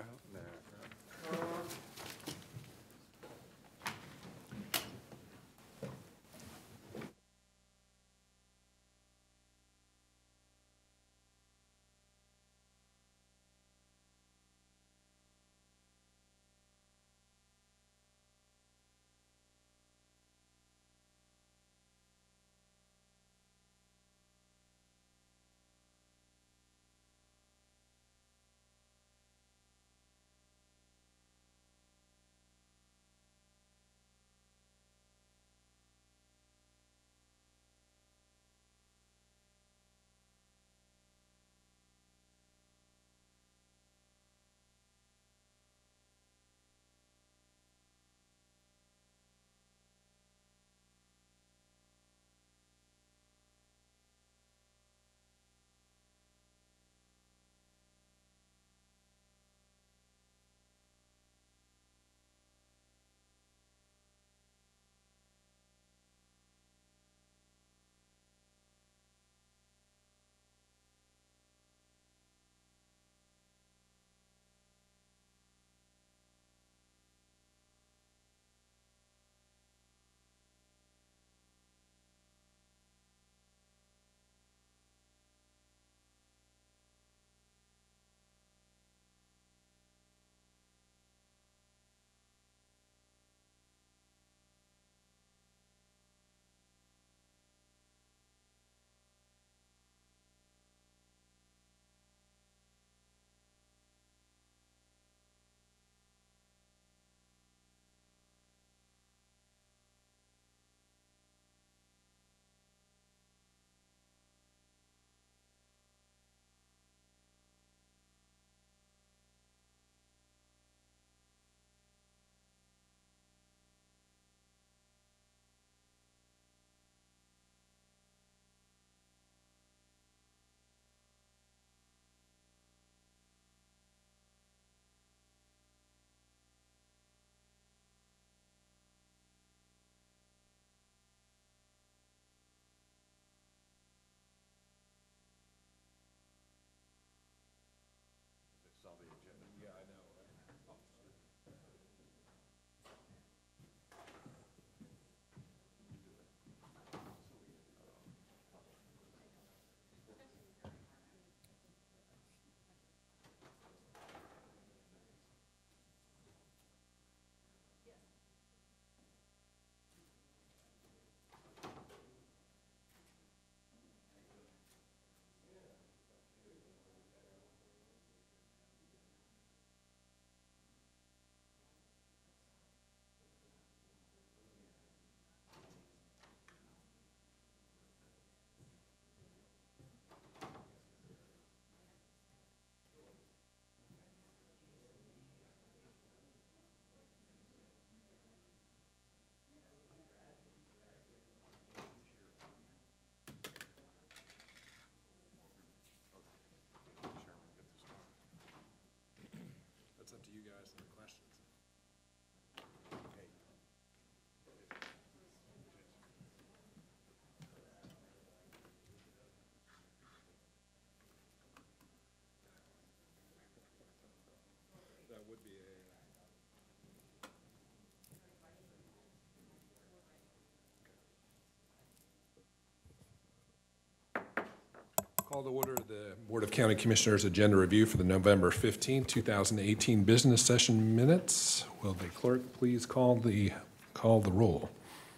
Call to order the Board of County Commissioners agenda review for the November 15, 2018 business session minutes. Will the clerk please call the roll?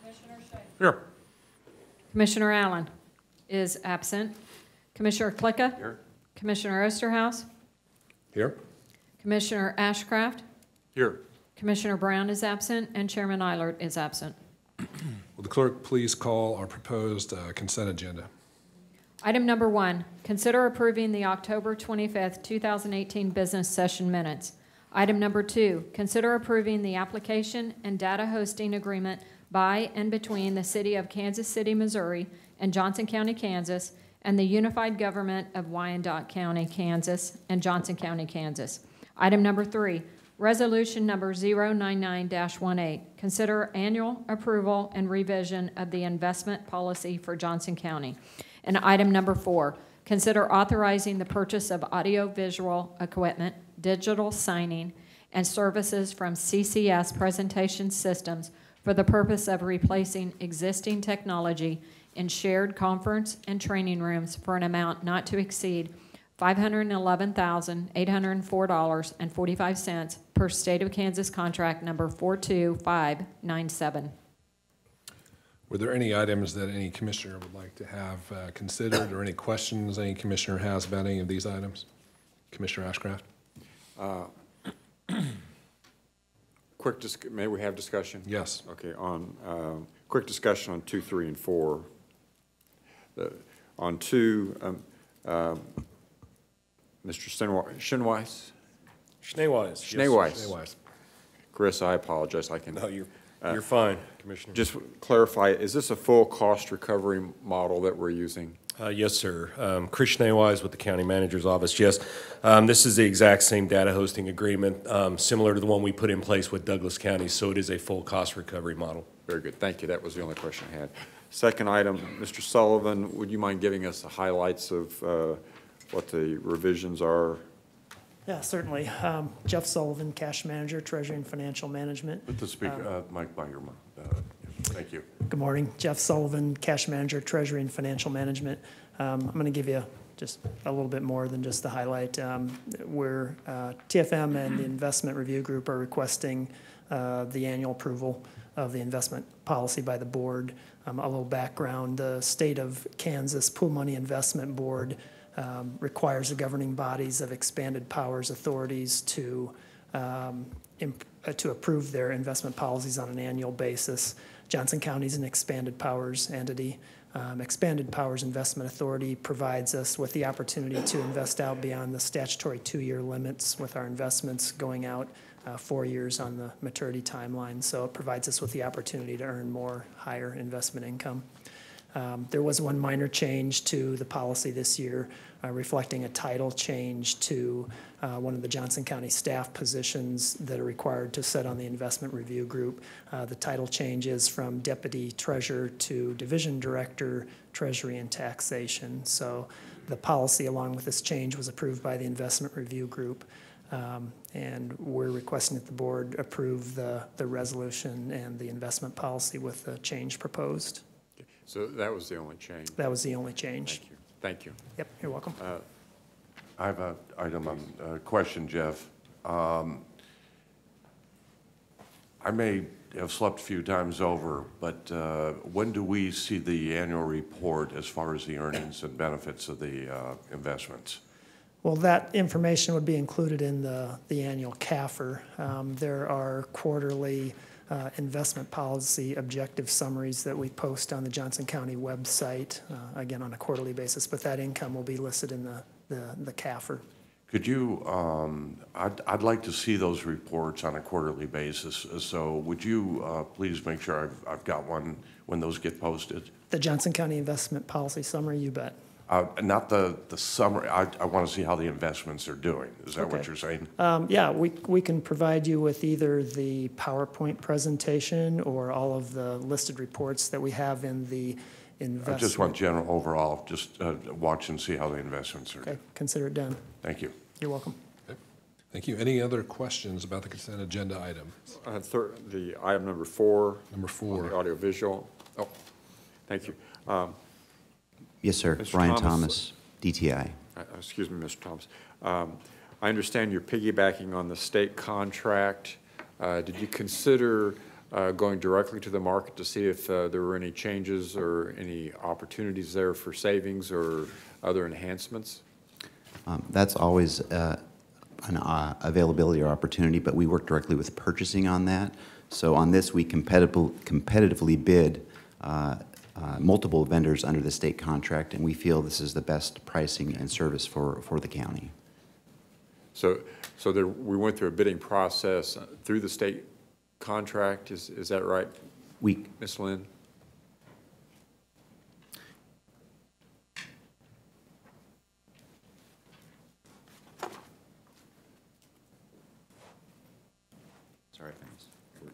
Commissioner Shea. Here. Commissioner Allen is absent. Commissioner Klicka? Here. Commissioner Osterhaus? Here. Commissioner Ashcraft? Here. Commissioner Brown is absent, and Chairman Eilert is absent. Will the clerk please call our proposed consent agenda? Item number 1, consider approving the October 25th, 2018 business session minutes. Item number 2, consider approving the application and data hosting agreement by and between the City of Kansas City, Missouri and Johnson County, Kansas, and the Unified Government of Wyandotte County, Kansas, and Johnson County, Kansas. Item number 3, Resolution number 099-18, consider annual approval and revision of the investment policy for Johnson County. And item number 4, consider authorizing the purchase of audiovisual equipment, digital signing, and services from CCS Presentation Systems for the purpose of replacing existing technology in shared conference and training rooms for an amount not to exceed $511,804.45 per State of Kansas contract number 42597. Were there any items that any commissioner would like to have considered, or any questions any commissioner has about any of these items? Commissioner Ashcraft? May we have discussion? Yes. Okay, quick discussion on 2, 3, and 4. On 2, Mr. Schneeweiss? Schneeweiss. Chris, I apologize. No, you're fine, Commissioner. Just clarify, is this a full cost recovery model that we're using? Yes, sir. Chris Schneeweiss with the County Manager's Office. Yes, this is the exact same data hosting agreement, similar to the one we put in place with Douglas County, so it is a full cost recovery model. Very good. Thank you. That was the only question I had. Second item, Mr. Sullivan, would you mind giving us the highlights of what the revisions are? Yeah, certainly. Jeff Sullivan, Cash Manager, Treasury and Financial Management. Put the speaker, mic by your mouth. Thank you. Good morning. Jeff Sullivan, Cash Manager, Treasury and Financial Management. I'm going to give you just a little bit more than just the highlight. Where TFM and the Investment Review Group are requesting the annual approval of the investment policy by the board. A little background, the State of Kansas Pool Money Investment Board requires the governing bodies of expanded powers authorities to approve their investment policies on an annual basis. Johnson County is an expanded powers entity. Expanded Powers Investment Authority provides us with the opportunity to invest out beyond the statutory 2-year limits with our investments going out 4 years on the maturity timeline. So it provides us with the opportunity to earn more higher investment income. There was one minor change to the policy this year, reflecting a title change to one of the Johnson County staff positions that are required to sit on the Investment Review Group. The title change is from Deputy Treasurer to Division Director, Treasury and Taxation. So the policy along with this change was approved by the Investment Review Group. And we're requesting that the board approve the resolution and the investment policy with the change proposed. So that was the only change? That was the only change. Thank you. Thank you. Yep, you're welcome. I have an item on question, Jeff. I may have slept a few times over, but when do we see the annual report as far as the earnings and benefits of the investments? Well, that information would be included in the annual CAFR. There are quarterly investment policy objective summaries that we post on the Johnson County website, again on a quarterly basis, but that income will be listed in the CAFR. Could you, I'd like to see those reports on a quarterly basis, so would you please make sure I've got one when those get posted? The Johnson County investment policy summary, you bet. Not the summary. I want to see how the investments are doing. Is that what you're saying? Yeah, we can provide you with either the PowerPoint presentation or all of the listed reports that we have in the investment. I just want general overall, just watch and see how the investments are doing. Okay, consider it done. Thank you. You're welcome. Okay. Thank you. Any other questions about the consent agenda item? The item number 4. Number 4. The audiovisual. Oh, thank you. Yes, sir. Mr. Brian Thomas, DTI. Excuse me, Mr. Thomas. I understand you're piggybacking on the state contract. Did you consider going directly to the market to see if there were any changes or any opportunities there for savings or other enhancements? That's always an availability or opportunity, but we work directly with purchasing on that. So on this, we competitively bid multiple vendors under the state contract, and we feel this is the best pricing and service for the county. So we went through a bidding process through the state contract, is that right, Ms. Lynn?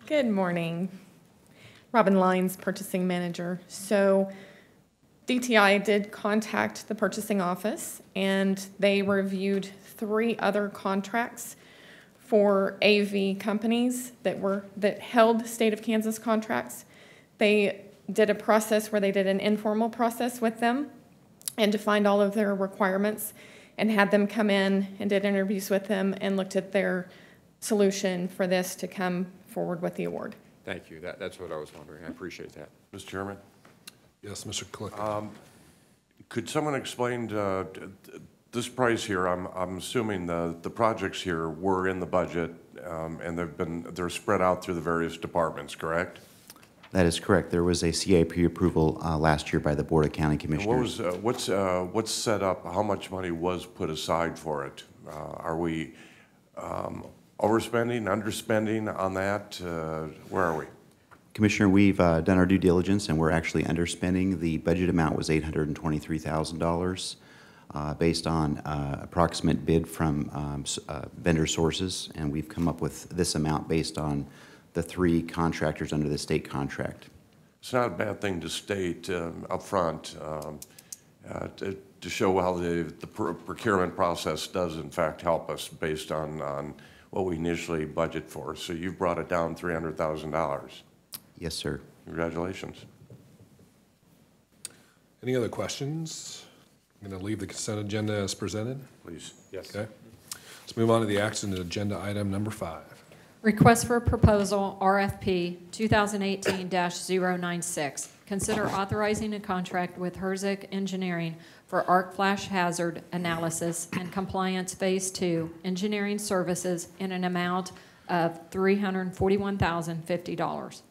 Good morning. Robin Lines, Purchasing Manager. So DTI did contact the purchasing office, and they reviewed 3 other contracts for AV companies that held state of Kansas contracts. They did a process where they did an informal process with them and defined all of their requirements and had them come in and did interviews with them and looked at their solution for this to come forward with the award. Thank you. That's what I was wondering. I appreciate that. Mr. Chairman? Yes, Mr. Click. Could someone explain this price here? I'm assuming the projects here were in the budget, and they're spread out through the various departments, correct? That is correct. There was a CIP approval last year by the Board of County Commissioners. And what's set up? How much money was put aside for it? Are we overspending, underspending on that? Where are we? Commissioner, we've done our due diligence, and we're actually underspending. The budget amount was $823,000 based on approximate bid from vendor sources, and we've come up with this amount based on the 3 contractors under the state contract. It's not a bad thing to state up front to show how the procurement process does in fact help us based on what we initially budget for. So you've brought it down $300,000. Yes, sir. Congratulations. Any other questions? I'm going to leave the consent agenda as presented. Please. Yes. Okay. Let's move on to the action agenda item number 5. Request for proposal, RFP 2018-096. Consider authorizing a contract with Herzig Engineering for arc flash hazard analysis and compliance Phase 2 engineering services in an amount of $341,050.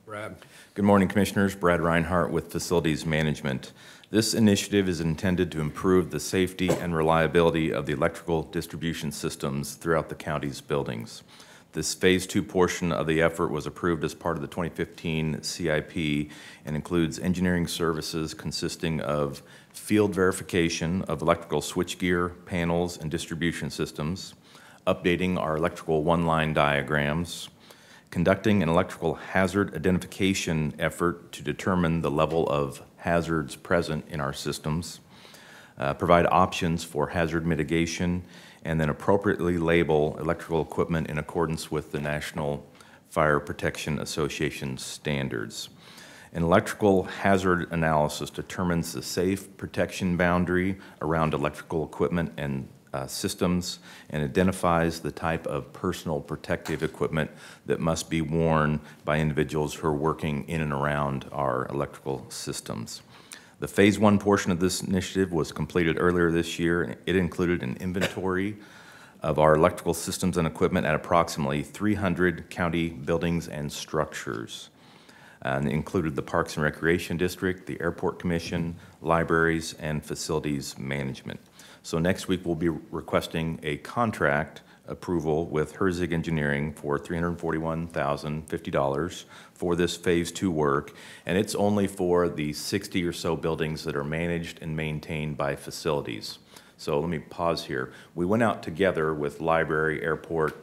Brad. Good morning, Commissioners. Brad Reinhardt with Facilities Management. This initiative is intended to improve the safety and reliability of the electrical distribution systems throughout the county's buildings. This Phase 2 portion of the effort was approved as part of the 2015 CIP and includes engineering services consisting of field verification of electrical switchgear, panels, and distribution systems, updating our electrical one-line diagrams, conducting an electrical hazard identification effort to determine the level of hazards present in our systems, provide options for hazard mitigation, and then appropriately label electrical equipment in accordance with the National Fire Protection Association standards. An electrical hazard analysis determines the safe protection boundary around electrical equipment and systems and identifies the type of personal protective equipment that must be worn by individuals who are working in and around our electrical systems. The Phase 1 portion of this initiative was completed earlier this year. It included an inventory of our electrical systems and equipment at approximately 300 county buildings and structures. And it included the Parks and Recreation District, the Airport Commission, libraries, and facilities management. So next week, we'll be requesting a contract approval with Herzig Engineering for $341,050 for this Phase 2 work, and it's only for the 60 or so buildings that are managed and maintained by facilities. So let me pause here. We went out together with library, airport,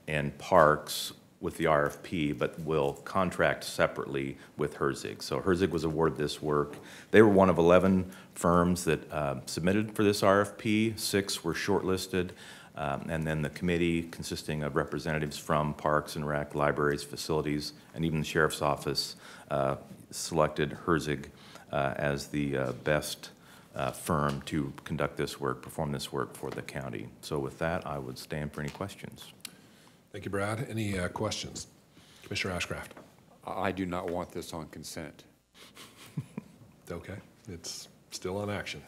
and parks with the RFP, but will contract separately with Herzig. So Herzig was awarded this work. They were one of 11 firms that submitted for this RFP. 6 were shortlisted. And then the committee, consisting of representatives from Parks and Rec, libraries, facilities, and even the Sheriff's Office, selected Herzig as the best firm to conduct this work, perform this work for the county. So with that, I would stand for any questions. Thank you, Brad. Any questions? Commissioner Ashcraft. I do not want this on consent. Okay. It's still on action.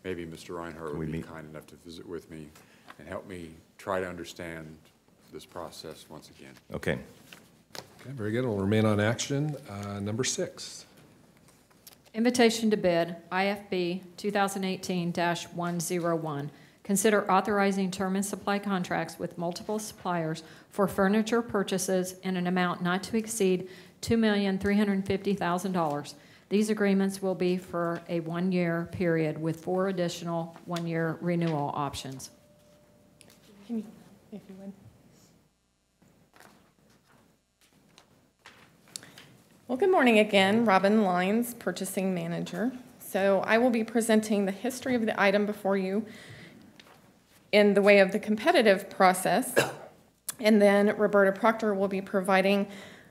Maybe Mr. Reinhardt would be kind enough to visit with me and help me try to understand this process once again. Okay. Okay, very good. It'll remain on action. Number 6. Invitation to bid, IFB 2018-101. Consider authorizing term and supply contracts with multiple suppliers for furniture purchases in an amount not to exceed $2,350,000. These agreements will be for a 1-year period with 4 additional 1-year renewal options. Can you, if you would. Well, good morning again. Robin Lyons, Purchasing Manager. So I will be presenting the history of the item before you in the way of the competitive process. And then Roberta Proctor will be providing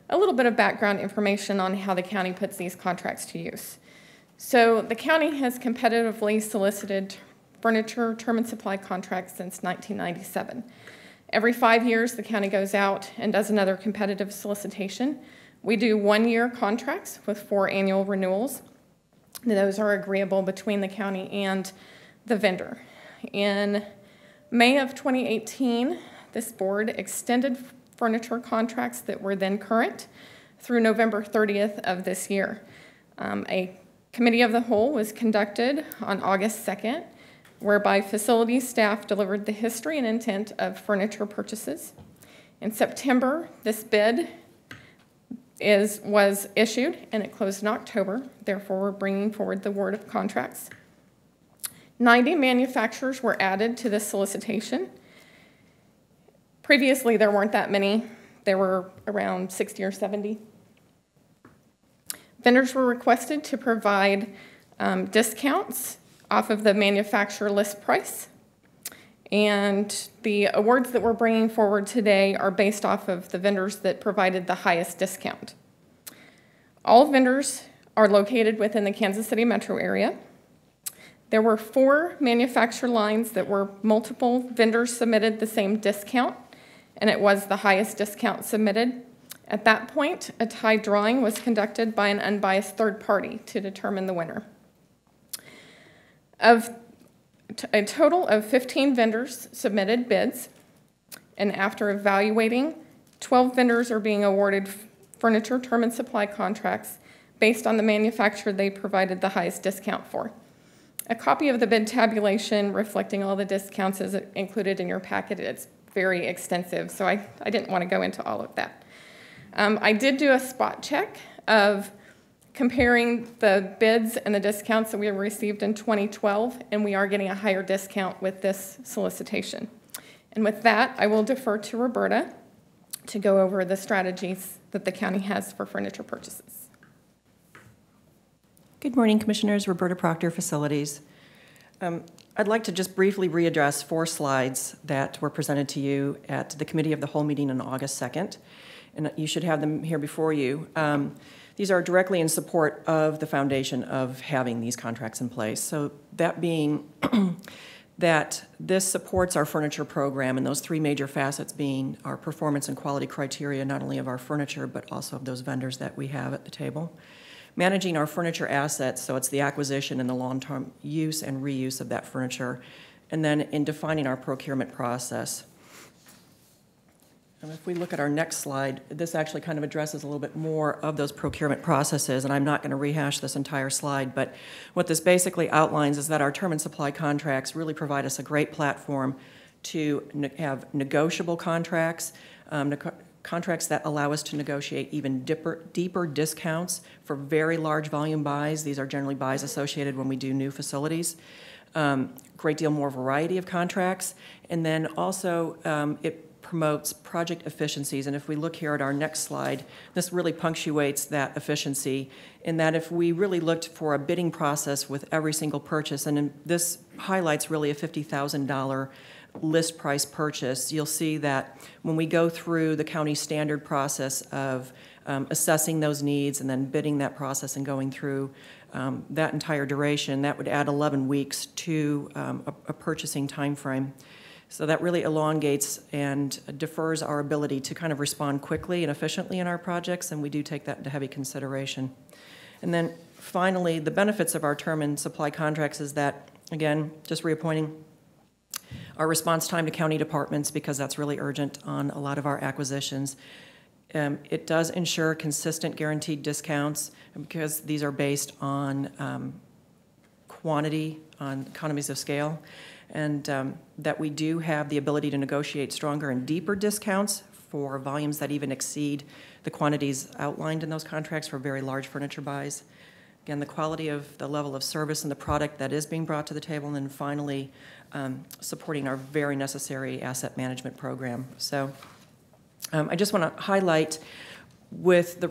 a little bit of background information on how the county puts these contracts to use. So the county has competitively solicited furniture term and supply contracts since 1997. Every 5 years, the county goes out and does another competitive solicitation. We do 1-year contracts with 4 annual renewals. Those are agreeable between the county and the vendor. In May of 2018, this board extended furniture contracts that were then current through November 30th of this year. A committee of the whole was conducted on August 2nd, whereby facilities staff delivered the history and intent of furniture purchases. In September, this bid was issued, and it closed in October. Therefore, we're bringing forward the award of contracts. 90 manufacturers were added to this solicitation. Previously, there weren't that many. There were around 60 or 70. Vendors were requested to provide discounts off of the manufacturer list price. And the awards that we're bringing forward today are based off of the vendors that provided the highest discount. All vendors are located within the Kansas City metro area. There were 4 manufacturer lines that were multiple vendors submitted the same discount, and it was the highest discount submitted. At that point, a tie drawing was conducted by an unbiased third party to determine the winner. Of a total of 15 vendors submitted bids, and after evaluating, 12 vendors are being awarded furniture term and supply contracts based on the manufacturer they provided the highest discount for. A copy of the bid tabulation reflecting all the discounts is included in your packet. It's very extensive, so I didn't want to go into all of that. I did do a spot check of comparing the bids and the discounts that we received in 2012, and we are getting a higher discount with this solicitation. And with that, I will defer to Roberta to go over the strategies that the county has for furniture purchases. Good morning, Commissioners. Roberta Proctor, Facilities. I'd like to just briefly readdress 4 slides that were presented to you at the Committee of the Whole meeting on August 2nd, and you should have them here before you. These are directly in support of the foundation of having these contracts in place. So that being that this supports our furniture program, and those 3 major facets being our performance and quality criteria, not only of our furniture, but also of those vendors that we have at the table. Managing our furniture assets, so it's the acquisition and the long-term use and reuse of that furniture, and then in defining our procurement process. And if we look at our next slide, this actually kind of addresses a little bit more of those procurement processes, and I'm not going to rehash this entire slide, but what this basically outlines is that our term and supply contracts really provide us a great platform to have negotiable contracts, contracts that allow us to negotiate even deeper discounts for very large volume buys. These are generally buys associated when we do new facilities. Great deal more variety of contracts, and then also it promotes project efficiencies. And if we look here at our next slide, this really punctuates that efficiency in that if we really looked for a bidding process with every single purchase, and this highlights really a $50,000 list price purchase, you'll see that when we go through the county standard process of assessing those needs and then bidding that process and going through that entire duration, that would add 11 weeks to a purchasing time frame. So that really elongates and defers our ability to kind of respond quickly and efficiently in our projects, and we do take that into heavy consideration. And then finally, the benefits of our term and supply contracts is that, again, just reappointing our response time to county departments, because that's really urgent on a lot of our acquisitions. It does ensure consistent guaranteed discounts because these are based on quantity, on economies of scale, and that we do have the ability to negotiate stronger and deeper discounts for volumes that even exceed the quantities outlined in those contracts for very large furniture buys. Again, the quality of the level of service and the product that is being brought to the table, and then finally, supporting our very necessary asset management program. So I just want to highlight with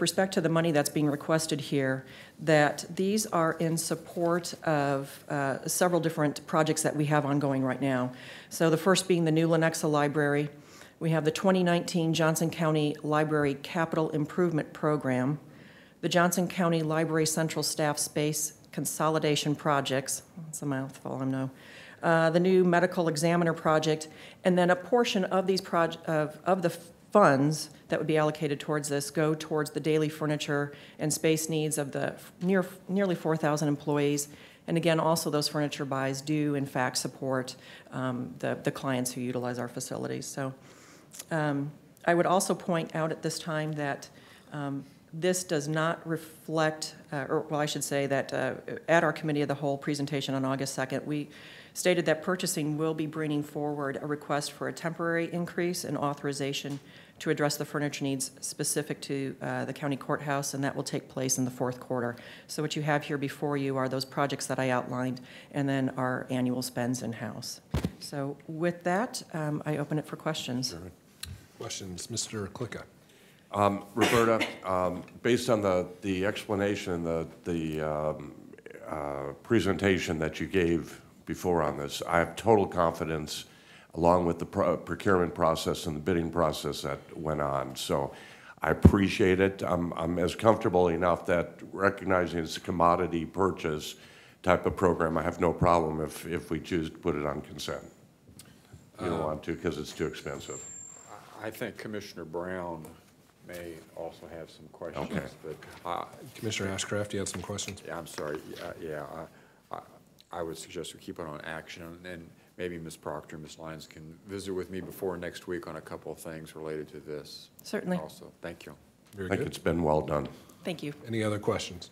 respect to the money that's being requested here, that these are in support of several different projects that we have ongoing right now. So the first being the new Lenexa Library. We have the 2019 Johnson County Library Capital Improvement Program, the Johnson County Library Central Staff Space Consolidation Projects, that's a mouthful, I know, the new Medical Examiner Project, and then a portion of these of the funds that would be allocated towards this go towards the daily furniture and space needs of the nearly 4,000 employees. And again, also those furniture buys do in fact support the clients who utilize our facilities. So I would also point out at this time that this does not reflect, or well, I should say that at our Committee of the Whole presentation on August 2nd, we stated that purchasing will be bringing forward a request for a temporary increase in authorization to address the furniture needs specific to the county courthouse, and that will take place in the fourth quarter. So what you have here before you are those projects that I outlined, and then our annual spends in-house. So with that, I open it for questions. Questions, Mr. Klicka. Roberta, based on the explanation and the presentation that you gave before on this, I have total confidence along with the procurement process and the bidding process that went on. So I appreciate it. I'm as comfortable enough that recognizing it's a commodity purchase type of program, I have no problem if we choose to put it on consent. You don't want to because it's too expensive. I think Commissioner Brown may also have some questions. Okay. But Commissioner Ashcraft, you had some questions? Yeah, I'm sorry. I would suggest we keep it on action, and then maybe Ms. Proctor and Ms. Lyons can visit with me before next week on a couple of things related to this. Certainly. Also, thank you. Very I think good. it's been well done. Thank you. Any other questions?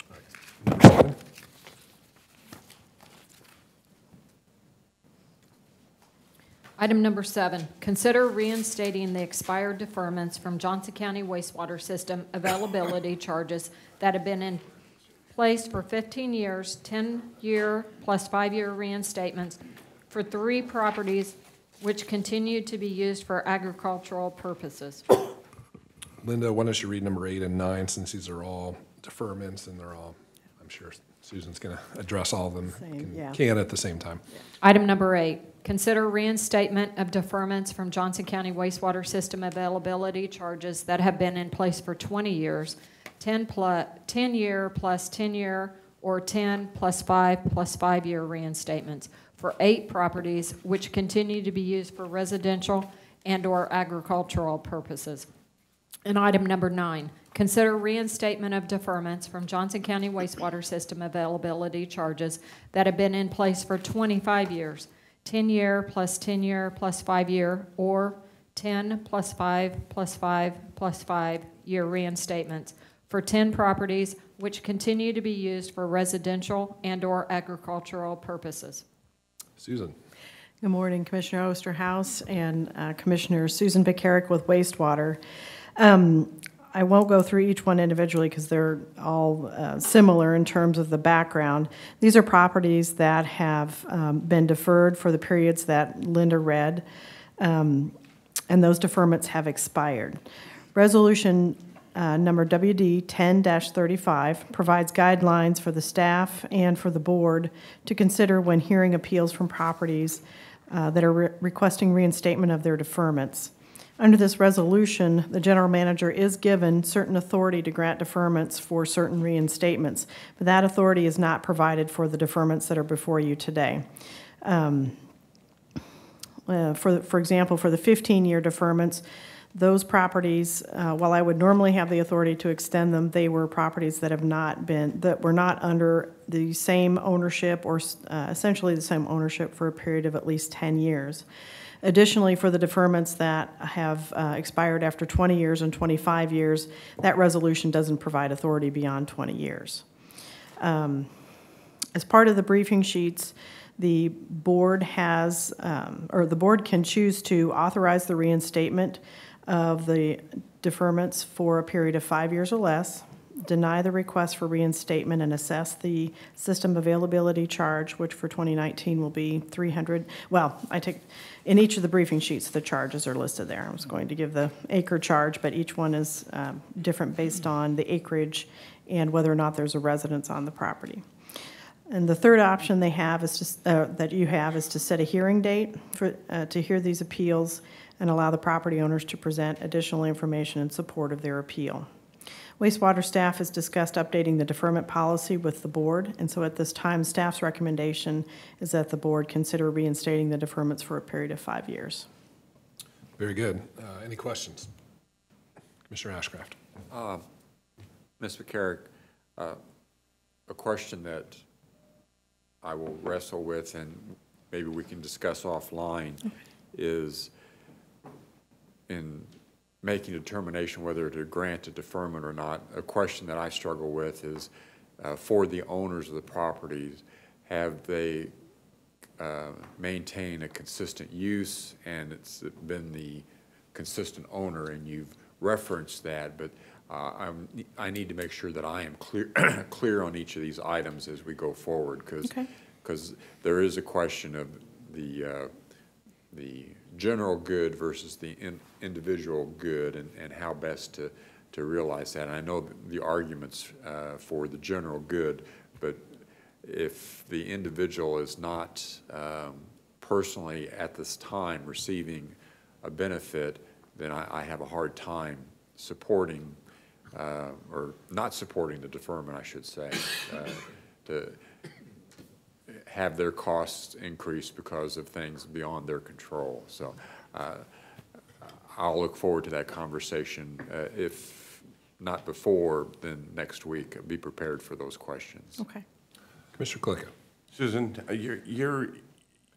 All right. Number 7. Item number 7, consider reinstating the expired deferments from Johnson County wastewater system availability charges that have been in place for 15 years, 10-year plus 5-year reinstatements for 3 properties which continue to be used for agricultural purposes. Linda, why don't you read number 8 and 9, since these are all deferments and they're all, I'm sure Susan's going to address all of them, can at the same time. Item number 8, consider reinstatement of deferments from Johnson County wastewater system availability charges that have been in place for 20 years, 10-year plus 10-year, or 10 plus 5 plus 5-year reinstatements for 8 properties which continue to be used for residential and/or agricultural purposes. And item number 9, consider reinstatement of deferments from Johnson County wastewater system availability charges that have been in place for 25 years, 10-year plus 10-year plus 5-year, or 10 plus 5 plus 5 plus 5-year reinstatements for 10 properties which continue to be used for residential and/or agricultural purposes. Susan. Good morning, Commissioner Osterhaus and Commissioner Susan Pekarik with Wastewater. I won't go through each one individually because they're all similar in terms of the background. These are properties that have been deferred for the periods that Linda read, and those deferments have expired. Resolution number WD 10-35 provides guidelines for the staff and for the board to consider when hearing appeals from properties that are requesting reinstatement of their deferments. Under this resolution, the general manager is given certain authority to grant deferments for certain reinstatements, but that authority is not provided for the deferments that are before you today. For example, for the 15-year deferments, those properties, while I would normally have the authority to extend them, they were properties that were not under the same ownership or essentially the same ownership for a period of at least 10 years. Additionally, for the deferments that have expired after 20 years and 25 years, that resolution doesn't provide authority beyond 20 years. As part of the briefing sheets, the board has, or the board can choose to authorize the reinstatement of the deferments for a period of 5 years or less. deny the request for reinstatement and assess the system availability charge, which for 2019 will be $300. Well, in each of the briefing sheets, the charges are listed there. I was going to give the acre charge, but each one is different based on the acreage and whether or not there's a residence on the property. And the third option they have is that you have is to set a hearing date to hear these appeals and allow the property owners to present additional information in support of their appeal. Wastewater staff has discussed updating the deferment policy with the board, and so at this time, staff's recommendation is that the board consider reinstating the deferments for a period of 5 years. Very good. Any questions? Commissioner Ashcraft. Ms. McCarrick, a question that I will wrestle with and maybe we can discuss offline is in making a determination whether to grant a deferment or not. A question that I struggle with is for the owners of the properties, have they maintained a consistent use and it's been the consistent owner, and you've referenced that, but I need to make sure that I am clear on each of these items as we go forward, because there is a question of the general good versus the individual good, and how best to realize that. And I know the arguments for the general good, but if the individual is not personally at this time receiving a benefit, then I have a hard time supporting or not supporting the deferment, I should say, to have their costs increase because of things beyond their control. So I'll look forward to that conversation. If not before, then next week. Be prepared for those questions. Okay. Commissioner Klicka. Susan,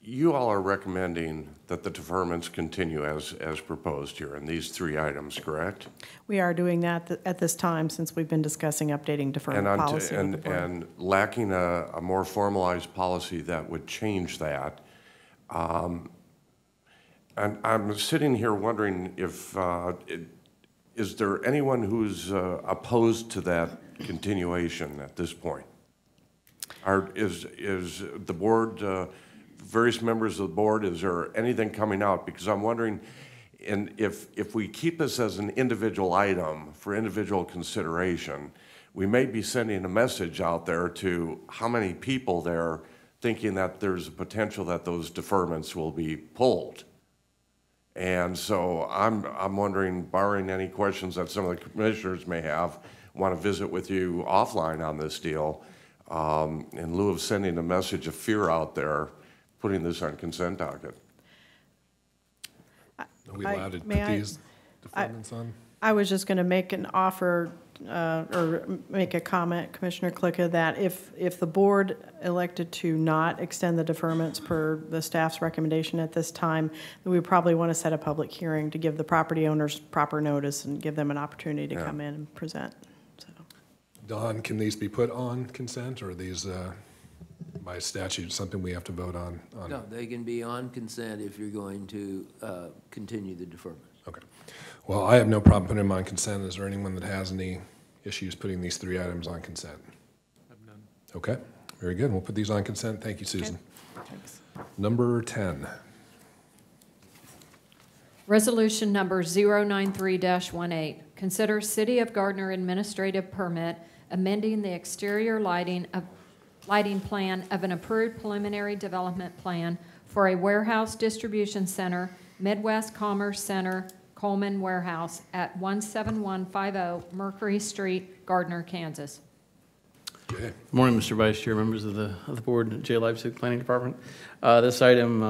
you all are recommending that the deferments continue as proposed here in these 3 items, correct? We are doing that at this time since we've been discussing updating deferment policy. And lacking a more formalized policy that would change that. And I'm sitting here wondering if, is there anyone who's opposed to that continuation at this point? Is the board, various members of the board, is there anything coming out? Because I'm wondering, and if we keep this as an individual item for individual consideration, we may be sending a message out there to how many people there thinking that there's a potential that those deferments will be pulled. And so I'm wondering, barring any questions that some of the commissioners may have, want to visit with you offline on this deal, in lieu of sending a message of fear out there, putting this on consent docket. Are we allowed to put these deferments on? I was just going to make an offer or make a comment, Commissioner Klicka, that if the board elected to not extend the deferments per the staff's recommendation at this time, then we probably want to set a public hearing to give the property owners proper notice and give them an opportunity to come in and present. So. Don, can these be put on consent, or are these by statute something we have to vote on? No, they can be on consent if you're going to continue the deferment. Okay. Well, I have no problem putting them on consent. Is there anyone that has any issues putting these 3 items on consent? I have none. Okay, very good. We'll put these on consent. Thank you, Susan. Okay. Thanks. Number 10. Resolution number 093-18. Consider City of Gardner administrative permit amending the exterior lighting plan of an approved preliminary development plan for a warehouse distribution center, Midwest Commerce Center, Coleman Warehouse at 17150 Mercury Street, Gardner, Kansas. Good morning, Mr. Vice Chair, members of the board, Jay Leipzig, Planning Department. This item,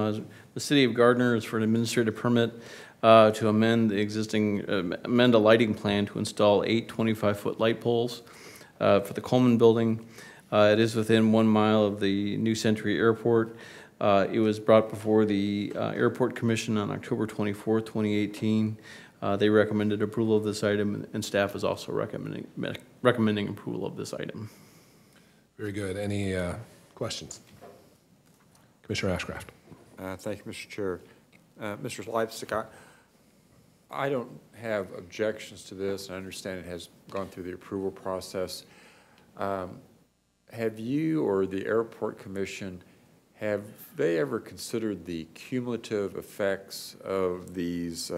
the City of Gardner, is for an administrative permit to amend the existing, amend a lighting plan to install 8 25-foot light poles for the Coleman Building. It is within 1 mile of the New Century Airport. It was brought before the Airport Commission on October 24th, 2018. They recommended approval of this item, and staff is also recommending approval of this item. Very good. Any questions? Commissioner Ashcraft. Thank you, Mr. Chair. Mr. Leipzig, I don't have objections to this. I understand it has gone through the approval process. Have you or the Airport Commission, have they ever considered the cumulative effects of these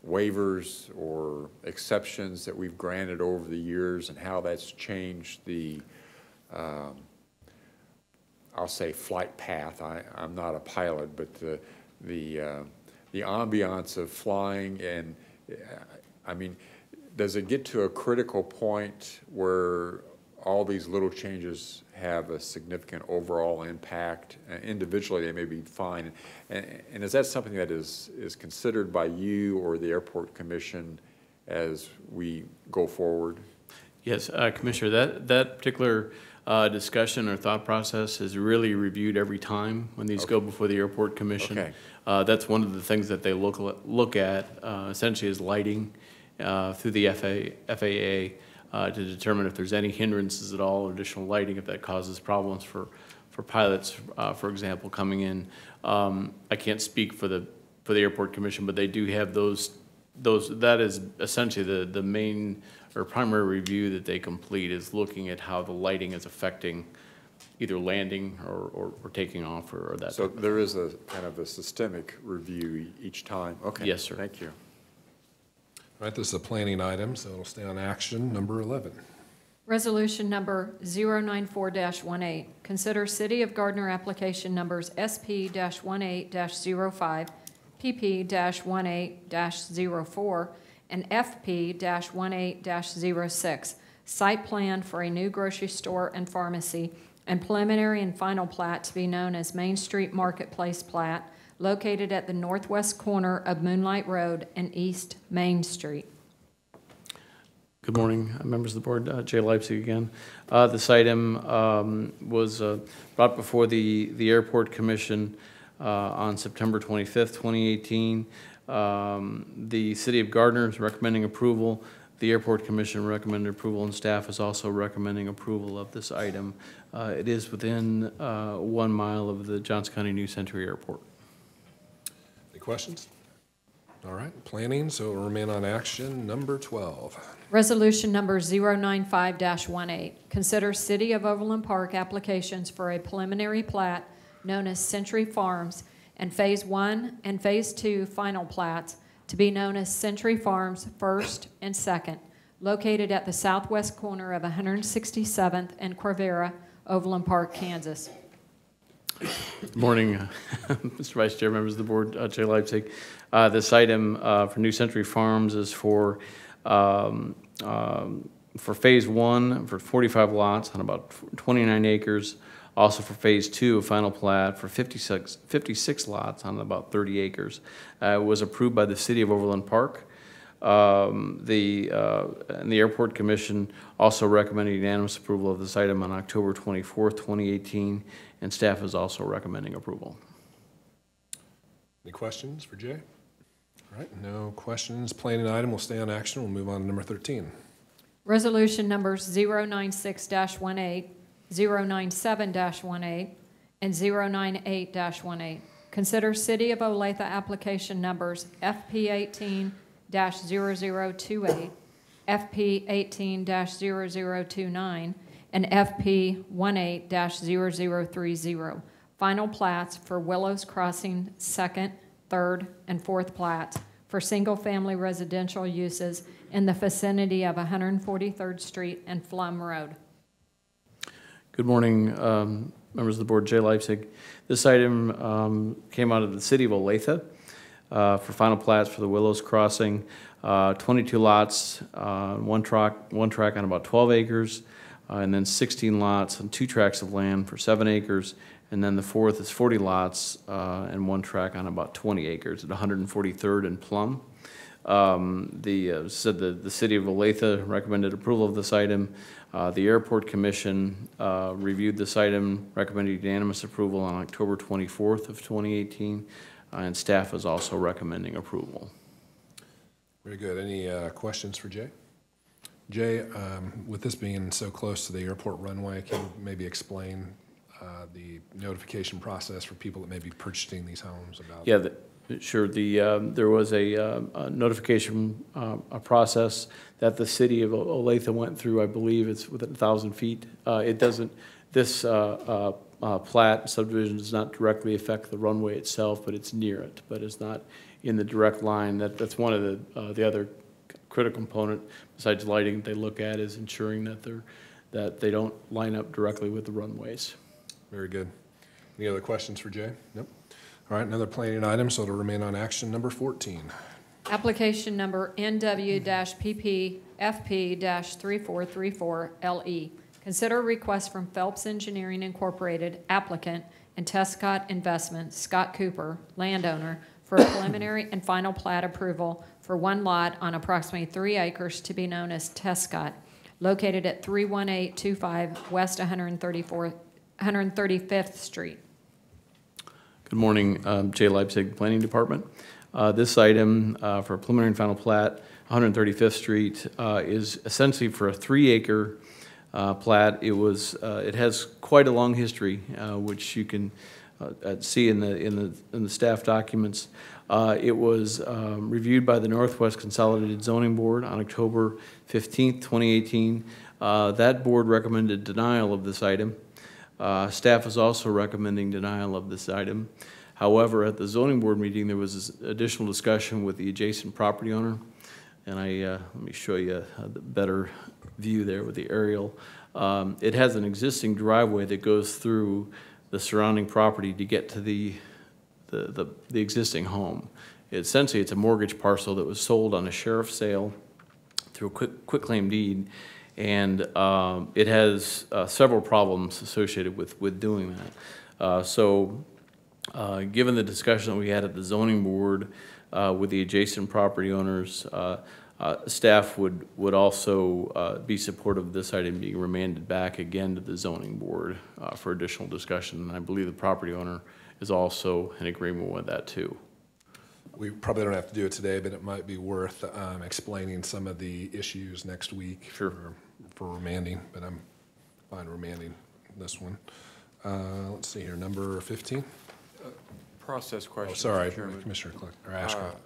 waivers or exceptions that we've granted over the years and how that's changed the, I'll say, flight path? I'm not a pilot, but the ambiance of flying, and I mean, does it get to a critical point where all these little changes have a significant overall impact? Individually, they may be fine. And is that something that is considered by you or the Airport Commission as we go forward? Yes, Commissioner, that particular discussion or thought process is really reviewed every time when these go before the Airport Commission. Okay. That's one of the things that they look at essentially is lighting through the FAA to determine if there's any hindrances at all or additional lighting, if that causes problems for pilots, for example, coming in. I can't speak for the Airport Commission, but they do have those. That is essentially the main or primary review that they complete, is looking at how the lighting is affecting either landing or taking off or that. So there is a kind of a systemic review each time. Okay. Yes, sir. Thank you. All right, this is a planning item, so it'll stay on action. Number 11. Resolution number 094-18, consider City of Gardner application numbers SP-18-05, PP-18-04, and FP-18-06, site plan for a new grocery store and pharmacy, and preliminary and final plat to be known as Main Street Marketplace Plat, located at the northwest corner of Moonlight Road and East Main Street. Good morning, members of the board. Jay Leipzig again. This item was brought before the Airport Commission on September 25th, 2018. The City of Gardner is recommending approval. The Airport Commission recommended approval, and staff is also recommending approval of this item. It is within 1 mile of the Johnson County New Century Airport. Any questions? All right, planning, so it will remain on action. Number 12. Resolution number 095-18, consider City of Overland Park applications for a preliminary plat known as Century Farms and Phase 1 and Phase 2 final plats to be known as Century Farms First and Second, located at the southwest corner of 167th and Corvera, Overland Park, Kansas. Good morning, Mr. Vice Chair, members of the board, Jay Leipzig. This item for New Century Farms is for Phase 1 for 45 lots on about 29 acres. Also for Phase 2, a final plat for 56 lots on about 30 acres. It was approved by the City of Overland Park. And the Airport Commission also recommended unanimous approval of this item on October 24th, 2018, and staff is also recommending approval. Any questions for Jay? All right, no questions. Planning item will stay on action. We'll move on to number 13. Resolution numbers 096-18, 097-18, and 098-18. Consider City of Olathe application numbers FP18-0028, FP18-0029, and FP18-0030. Final plats for Willows Crossing 2nd, 3rd, and 4th plats for single-family residential uses in the vicinity of 143rd Street and Flum Road. Good morning, members of the board. Jay Leipzig. This item came out of the City of Olathe for final plats for the Willows Crossing. 22 lots, one track on about 12 acres, and then 16 lots and 2 tracts of land for 7 acres. And then the fourth is 40 lots and 1 tract on about 20 acres at 143rd and Plum. The City of Olathe recommended approval of this item. The Airport Commission reviewed this item, recommended unanimous approval on October 24th of 2018, and staff is also recommending approval. Very good. Any questions for Jay? Jay, with this being so close to the airport runway, can you maybe explain the notification process for people that may be purchasing these homes? About Yeah, Sure. There was a notification, a process that the city of Olathe went through. I believe it's within 1,000 feet. It doesn't, this plat subdivision does not directly affect the runway itself, but it's near it, but it's not in the direct line. That's one of the other critical component besides lighting they look at is ensuring that they don't line up directly with the runways. Very good. Any other questions for Jay? Nope. All right, another planning item, so it'll remain on action number 14. Application number NW-PPFP-3434LE. Consider a request from Phelps Engineering Incorporated, applicant, and Tescott Investments, Scott Cooper, landowner, for a preliminary and final plat approval for one lot on approximately 3 acres to be known as Tescott, located at 31825 West 135th Street. Good morning, Jay Leipzig, Planning Department. This item for a preliminary and final plat, 135th Street, is essentially for a 3-acre plat. It has quite a long history, which you can see in the staff documents. It was reviewed by the Northwest Consolidated Zoning Board on October 15th, 2018. That board recommended denial of this item. Staff is also recommending denial of this item. However, at the zoning board meeting, there was additional discussion with the adjacent property owner, and let me show you a better view there with the aerial. It has an existing driveway that goes through the surrounding property to get to the existing home. Essentially, it's a mortgage parcel that was sold on a sheriff's sale through a quitclaim deed. And it has several problems associated with doing that. Given the discussion that we had at the zoning board with the adjacent property owners, staff would also be supportive of this item being remanded back again to the zoning board for additional discussion. And I believe the property owner is also in agreement with that too. We probably don't have to do it today, but it might be worth explaining some of the issues next week for remanding, but I'm fine remanding this one. Let's see here, number 15. Process question. Oh, sorry, Mr. Chairman. Commissioner Clark, or Ashcroft.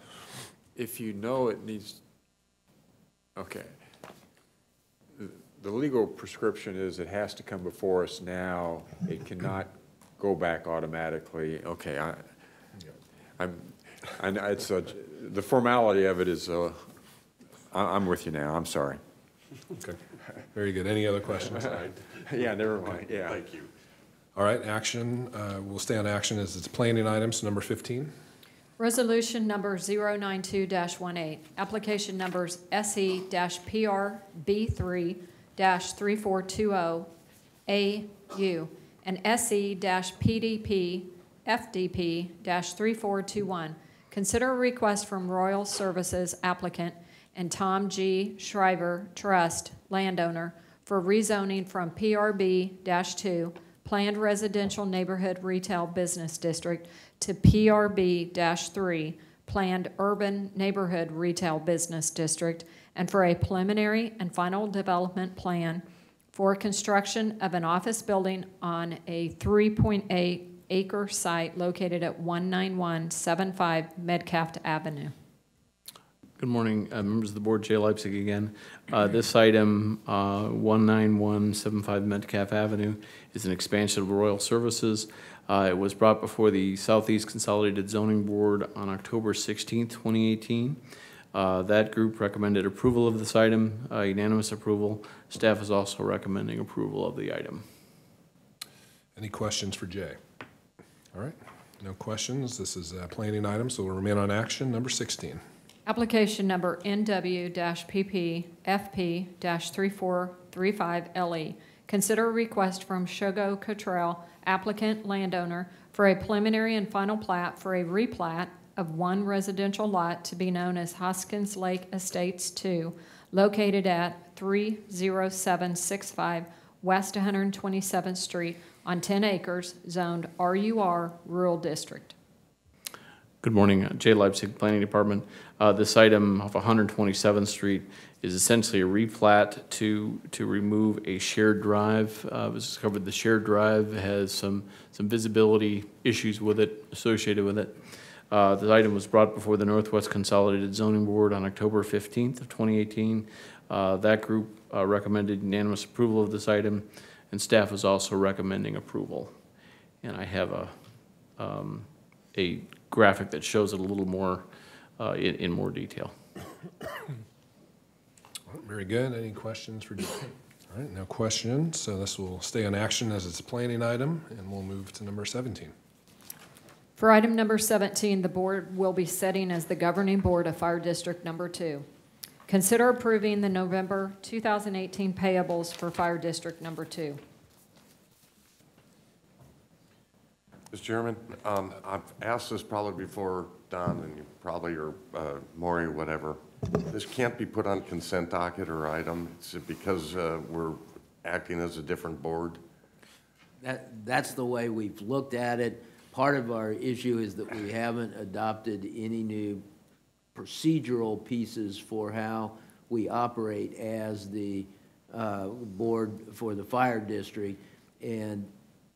If you know it needs, okay. The legal prescription is it has to come before us now. It cannot go back automatically. Okay, it's the formality of it is, I'm with you now, I'm sorry. Okay, very good. Any other questions? Yeah, never mind, yeah. Thank you. All right, action, we'll stay on action as it's planning items, number 15. Resolution number 092-18, application numbers SE-PRB3-3420AU and SE-PDP-FDP-3421. Consider a request from Royal Services applicant and Tom G. Shriver Trust landowner for rezoning from PRB-2 Planned Residential Neighborhood Retail Business District to PRB-3 Planned Urban Neighborhood Retail Business District, and for a preliminary and final development plan for construction of an office building on a 3.8 acre site located at 19175 Metcalf Avenue. Good morning, members of the board. Jay Leipzig again. This item, 19175 Metcalf Avenue, is an expansion of Royal Services. It was brought before the Southeast Consolidated Zoning Board on October 16, 2018. That group recommended approval of this item, unanimous approval. Staff is also recommending approval of the item. Any questions for Jay? All right, no questions. This is a planning item, so we'll remain on action. Number 16. Application number NW-PP-FP-3435LE. Consider a request from Shogo Cottrell, applicant landowner, for a preliminary and final plat for a replat of one residential lot to be known as Hoskins Lake Estates 2, located at 30765 West 127th Street on 10 acres, zoned RUR Rural District. Good morning, Jay Leipzig, Planning Department. This item off 127th Street is essentially a replat to remove a shared drive. It was discovered the shared drive has some visibility issues with it, associated with it. The item was brought before the Northwest Consolidated Zoning Board on October 15th of 2018. That group recommended unanimous approval of this item, and staff is also recommending approval. And I have a graphic that shows it a little more in more detail. Very good. Any questions for Jay? All right, no questions. So this will stay on action as it's a planning item, and we'll move to number 17. For item number 17, the board will be setting as the governing board of Fire District Number 2. Consider approving the November 2018 payables for Fire District Number 2. Mr. Chairman, I've asked this probably before, Don, and you probably, or Maury, whatever. This can't be put on consent docket or item. It's because we're acting as a different board. That's the way we've looked at it. Part of our issue is that we haven't adopted any new procedural pieces for how we operate as the board for the fire district, and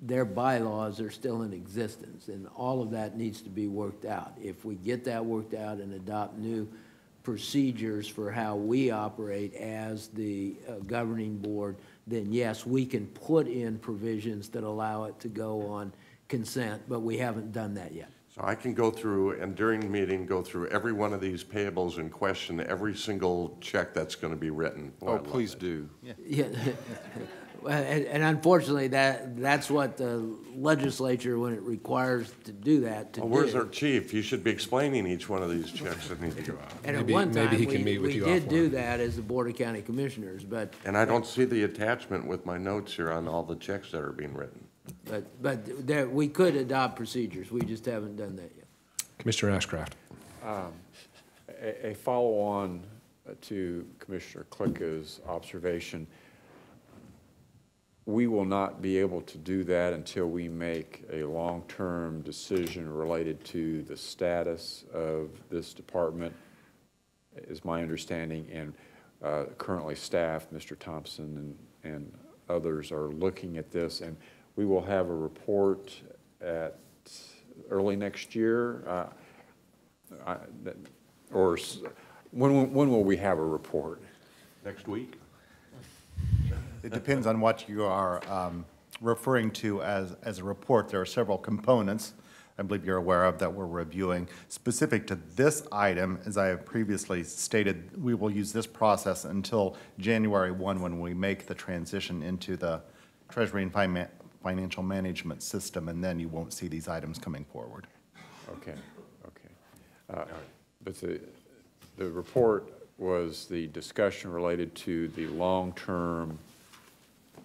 their bylaws are still in existence, and all of that needs to be worked out. If we get that worked out and adopt new procedures for how we operate as the governing board, then yes, we can put in provisions that allow it to go on consent, but we haven't done that yet. So I can go through, and during the meeting, go through every one of these payables and question every single check that's going to be written. Boy, Oh, please do. Yeah. And unfortunately, that's what the legislature, when it requires to do that, to Well, do. where's our chief? You should be explaining each one of these checks that need to go out. And at one time, we did do that as the Board of County Commissioners, but. And I don't see the attachment with my notes here on all the checks that are being written. But there, we could adopt procedures. We just haven't done that yet. Commissioner Ashcraft. A follow-on to Commissioner Klicka's observation, we will not be able to do that until we make a long-term decision related to the status of this department, is my understanding, and currently staff, Mr. Thompson and others are looking at this, and we will have a report at early next year, or when will we have a report? Next week? It depends on what you are referring to as a report. There are several components I believe you're aware of that we're reviewing. Specific to this item, as I have previously stated, we will use this process until January 1 when we make the transition into the Treasury and Financial Management System, and then you won't see these items coming forward. Okay, okay. But the report was the discussion related to the long-term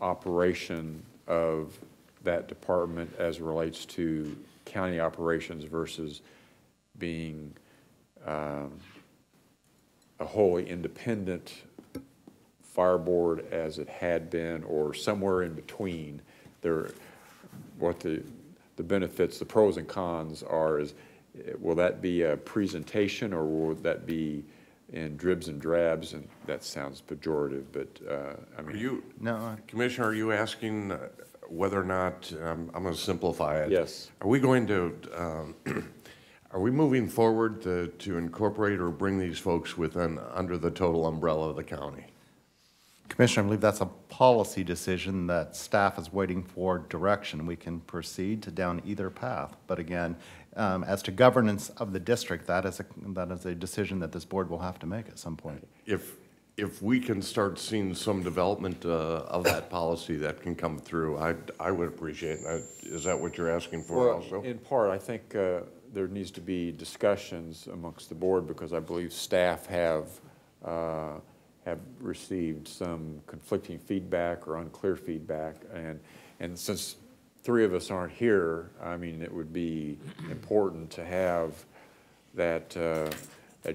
operation of that department as it relates to county operations versus being a wholly independent fire board as it had been, or somewhere in between. What the benefits, the pros and cons are, is will that be a presentation, or will that be in dribs and drabs? And that sounds pejorative, but I mean. Commissioner, are you asking whether or not, I'm going to simplify it. Yes. Are we going to, are we moving forward to incorporate or bring these folks under the total umbrella of the county? Commissioner, I believe that's a policy decision that staff is waiting for direction. We can proceed down either path. But again, as to governance of the district, that is a decision that this board will have to make at some point. If we can start seeing some development of that policy that can come through, I would appreciate it. Is that what you're asking for also? In part, I think there needs to be discussions amongst the board, because I believe staff have received some conflicting feedback or unclear feedback, and since three of us aren't here, I mean, it would be important to have that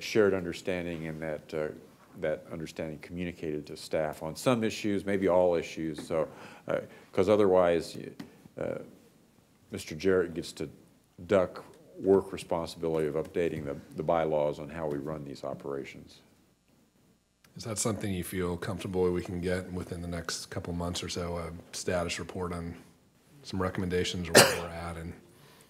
shared understanding and that understanding communicated to staff on some issues, maybe all issues. So, because otherwise, Mr. Jarrett gets to duck work responsibility of updating the bylaws on how we run these operations. Is that something you feel comfortable we can get within the next couple months or so, a status report on some recommendations or where we're at? And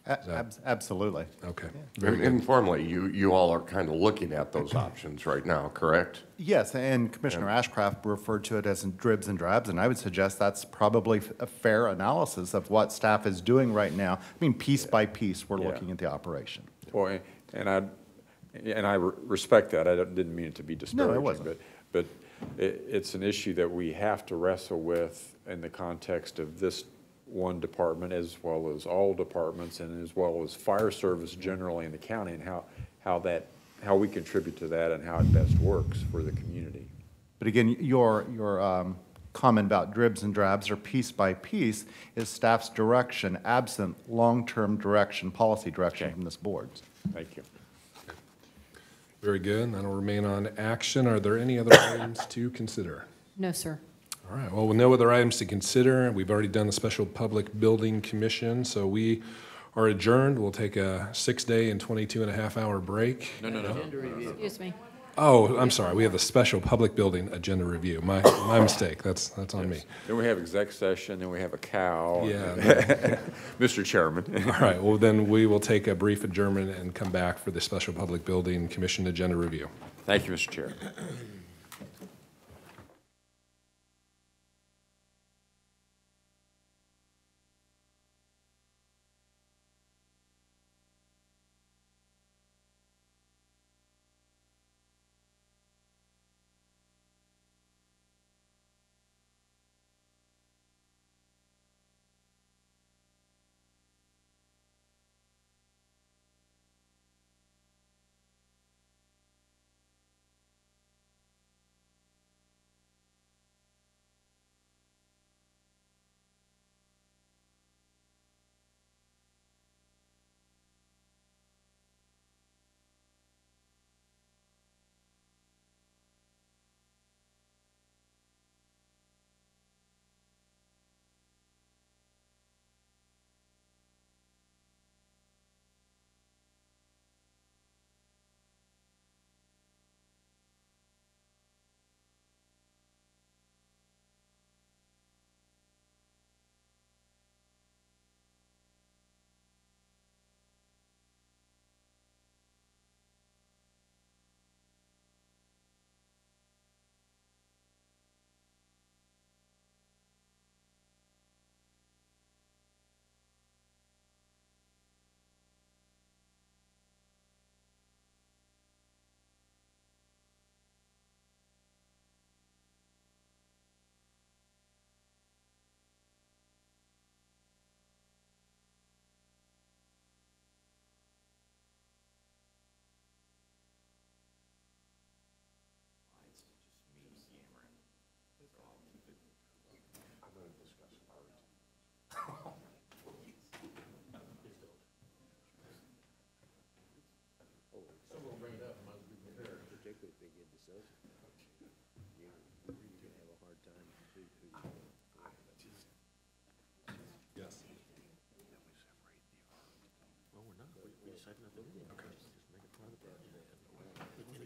Absolutely. Okay. Informally, you all are kind of looking at those options right now, correct? Yes, and Commissioner Ashcraft referred to it as dribs and drabs, and I would suggest that's probably a fair analysis of what staff is doing right now. I mean, piece by piece, we're looking at the operation. Boy, and I respect that. I didn't mean it to be disparaging. No, it wasn't. But it's an issue that we have to wrestle with in the context of this one department, as well as all departments, and as well as fire service generally in the county, and how we contribute to that and how it best works for the community. But again, your comment about dribs and drabs or piece by piece is staff's direction, absent long-term direction, policy direction from this board. Thank you. Very good. That'll remain on action. Are there any other items to consider? No, sir. All right, well, with no other items to consider, we've already done the Special Public Building Commission, so we are adjourned. We'll take a 6-day and 22.5-hour break. No. Excuse me. Oh, I'm sorry, we have the Special Public Building Agenda Review. My mistake, that's on me. Then we have exec session, then we have a cow. Yeah. Mr. Chairman. All right, well, then we will take a brief adjournment and come back for the Special Public Building Commission Agenda Review. Thank you, Mr. Chair.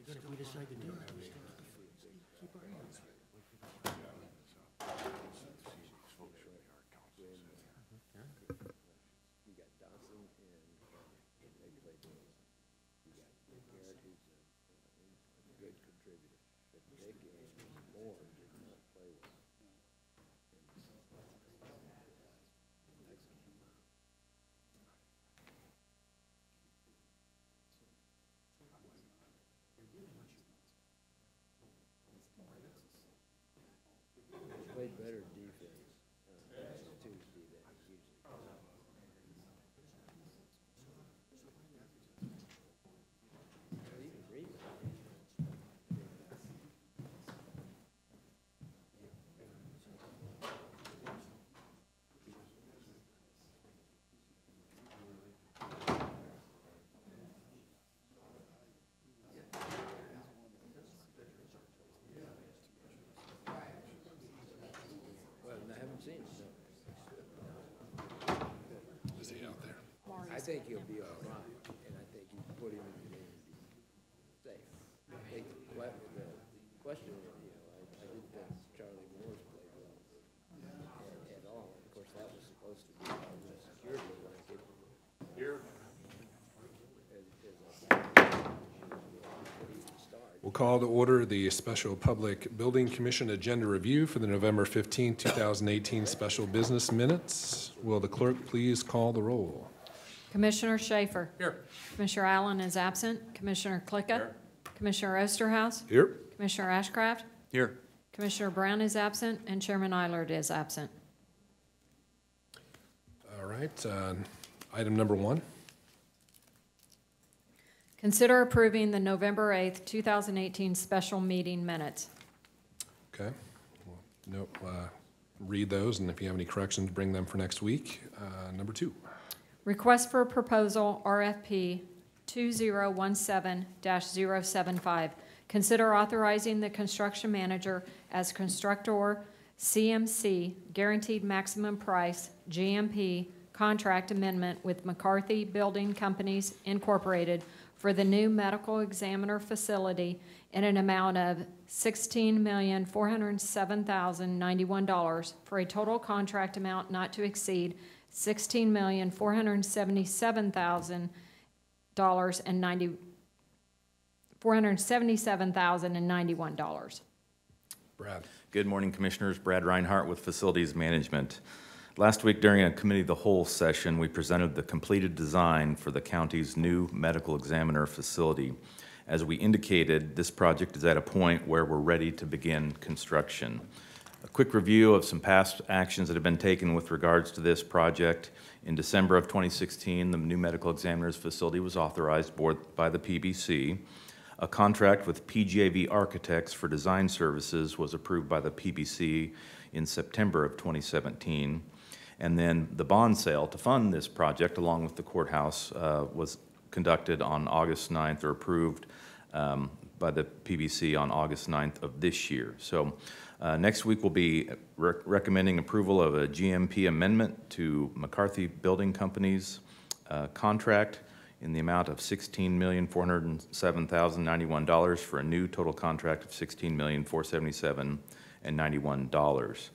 If we decide to do it, we still keep our hands. You got Dawson and they played well. You got Garrett, who's a good contributor, but Dick and Moore did not play well. Played better defense Tuesday than he usually does. Even rebound. Well, I haven't seen him, no. Is he out there? I think he'll be all right, and I think you put him in the game to be safe. I think the question, I didn't think Charlie Moore's played well at all. Of course, that was supposed to be a security blanket. We'll call to order the Special Public Building Commission Agenda Review for the November 15, 2018 Special Business Minutes. Will the clerk please call the roll? Commissioner Schaefer. Here. Commissioner Allen is absent. Commissioner Klicka. Here. Commissioner Osterhaus. Here. Commissioner Ashcraft. Here. Commissioner Brown is absent, and Chairman Eilert is absent. All right, item number 1. Consider approving the November 8th, 2018 special meeting minutes. Okay. Well, read those, and if you have any corrections, bring them for next week. Number 2. Request for proposal RFP 2017-075. Consider authorizing the construction manager as constructor CMC Guaranteed Maximum Price GMP contract amendment with McCarthy Building Companies Incorporated for the new medical examiner facility in an amount of $16,407,091 for a total contract amount not to exceed $477,091. Brad. Good morning, Commissioners. Brad Reinhardt with Facilities Management. Last week during a Committee of the Whole session, we presented the completed design for the county's new medical examiner facility. As we indicated, this project is at a point where we're ready to begin construction. A quick review of some past actions that have been taken with regards to this project. In December of 2016, the new medical examiner's facility was authorized by the PBC. A contract with PGAV Architects for design services was approved by the PBC in September of 2017. And then the bond sale to fund this project, along with the courthouse, was conducted on August 9th, or approved by the PBC on August 9th of this year. So next week we'll be recommending approval of a GMP amendment to McCarthy Building Company's contract in the amount of $16,407,091 for a new total contract of $16,477,091.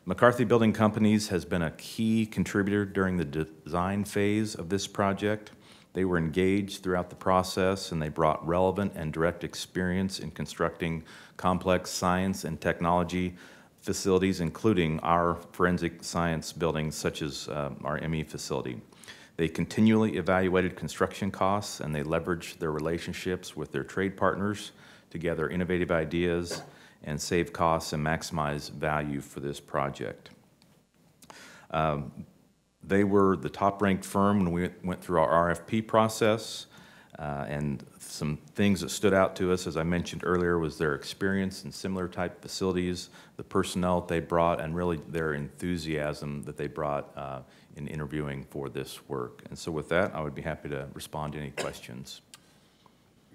McCarthy Building Companies has been a key contributor during the design phase of this project. They were engaged throughout the process, and they brought relevant and direct experience in constructing complex science and technology facilities, including our forensic science buildings, such as our ME facility. They continually evaluated construction costs, and they leveraged their relationships with their trade partners to gather innovative ideas and save costs and maximize value for this project. They were the top-ranked firm when we went through our RFP process, and some things that stood out to us, as I mentioned earlier, was their experience in similar type facilities, the personnel that they brought, and really their enthusiasm that they brought in interviewing for this work. And so with that, I would be happy to respond to any questions.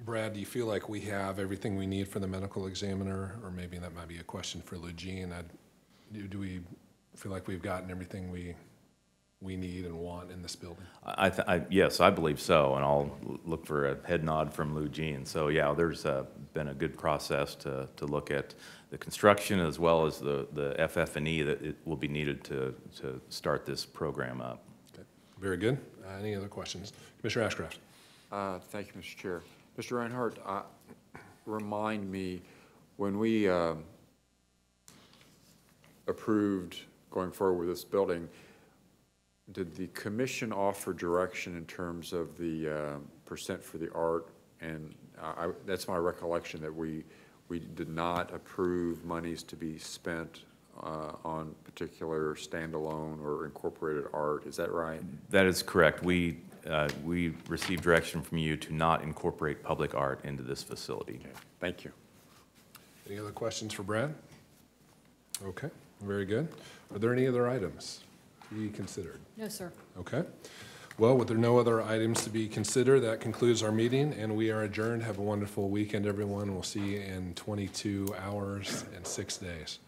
Brad, do you feel like we have everything we need for the medical examiner? Or maybe that might be a question for Lugene. Do we feel like we've gotten everything we need and want in this building? Yes, I believe so, and I'll look for a head nod from Lugene. So yeah, there's been a good process to look at the construction as well as the FF&E that it will be needed to start this program up. Okay. Very good. Any other questions? Commissioner Ashcraft. Thank you, Mr. Chair. Mr. Reinhardt, remind me, when we approved going forward with this building, did the commission offer direction in terms of the percent for the art? And that's my recollection, that we did not approve monies to be spent on particular standalone or incorporated art. Is that right? That is correct. We received direction from you to not incorporate public art into this facility. Okay. Thank you. Any other questions for Brad? Okay, very good. Are there any other items to be considered? No, sir. Okay. Well, with there no other items to be considered, that concludes our meeting, and we are adjourned. Have a wonderful weekend, everyone. We'll see you in 22 hours and 6 days.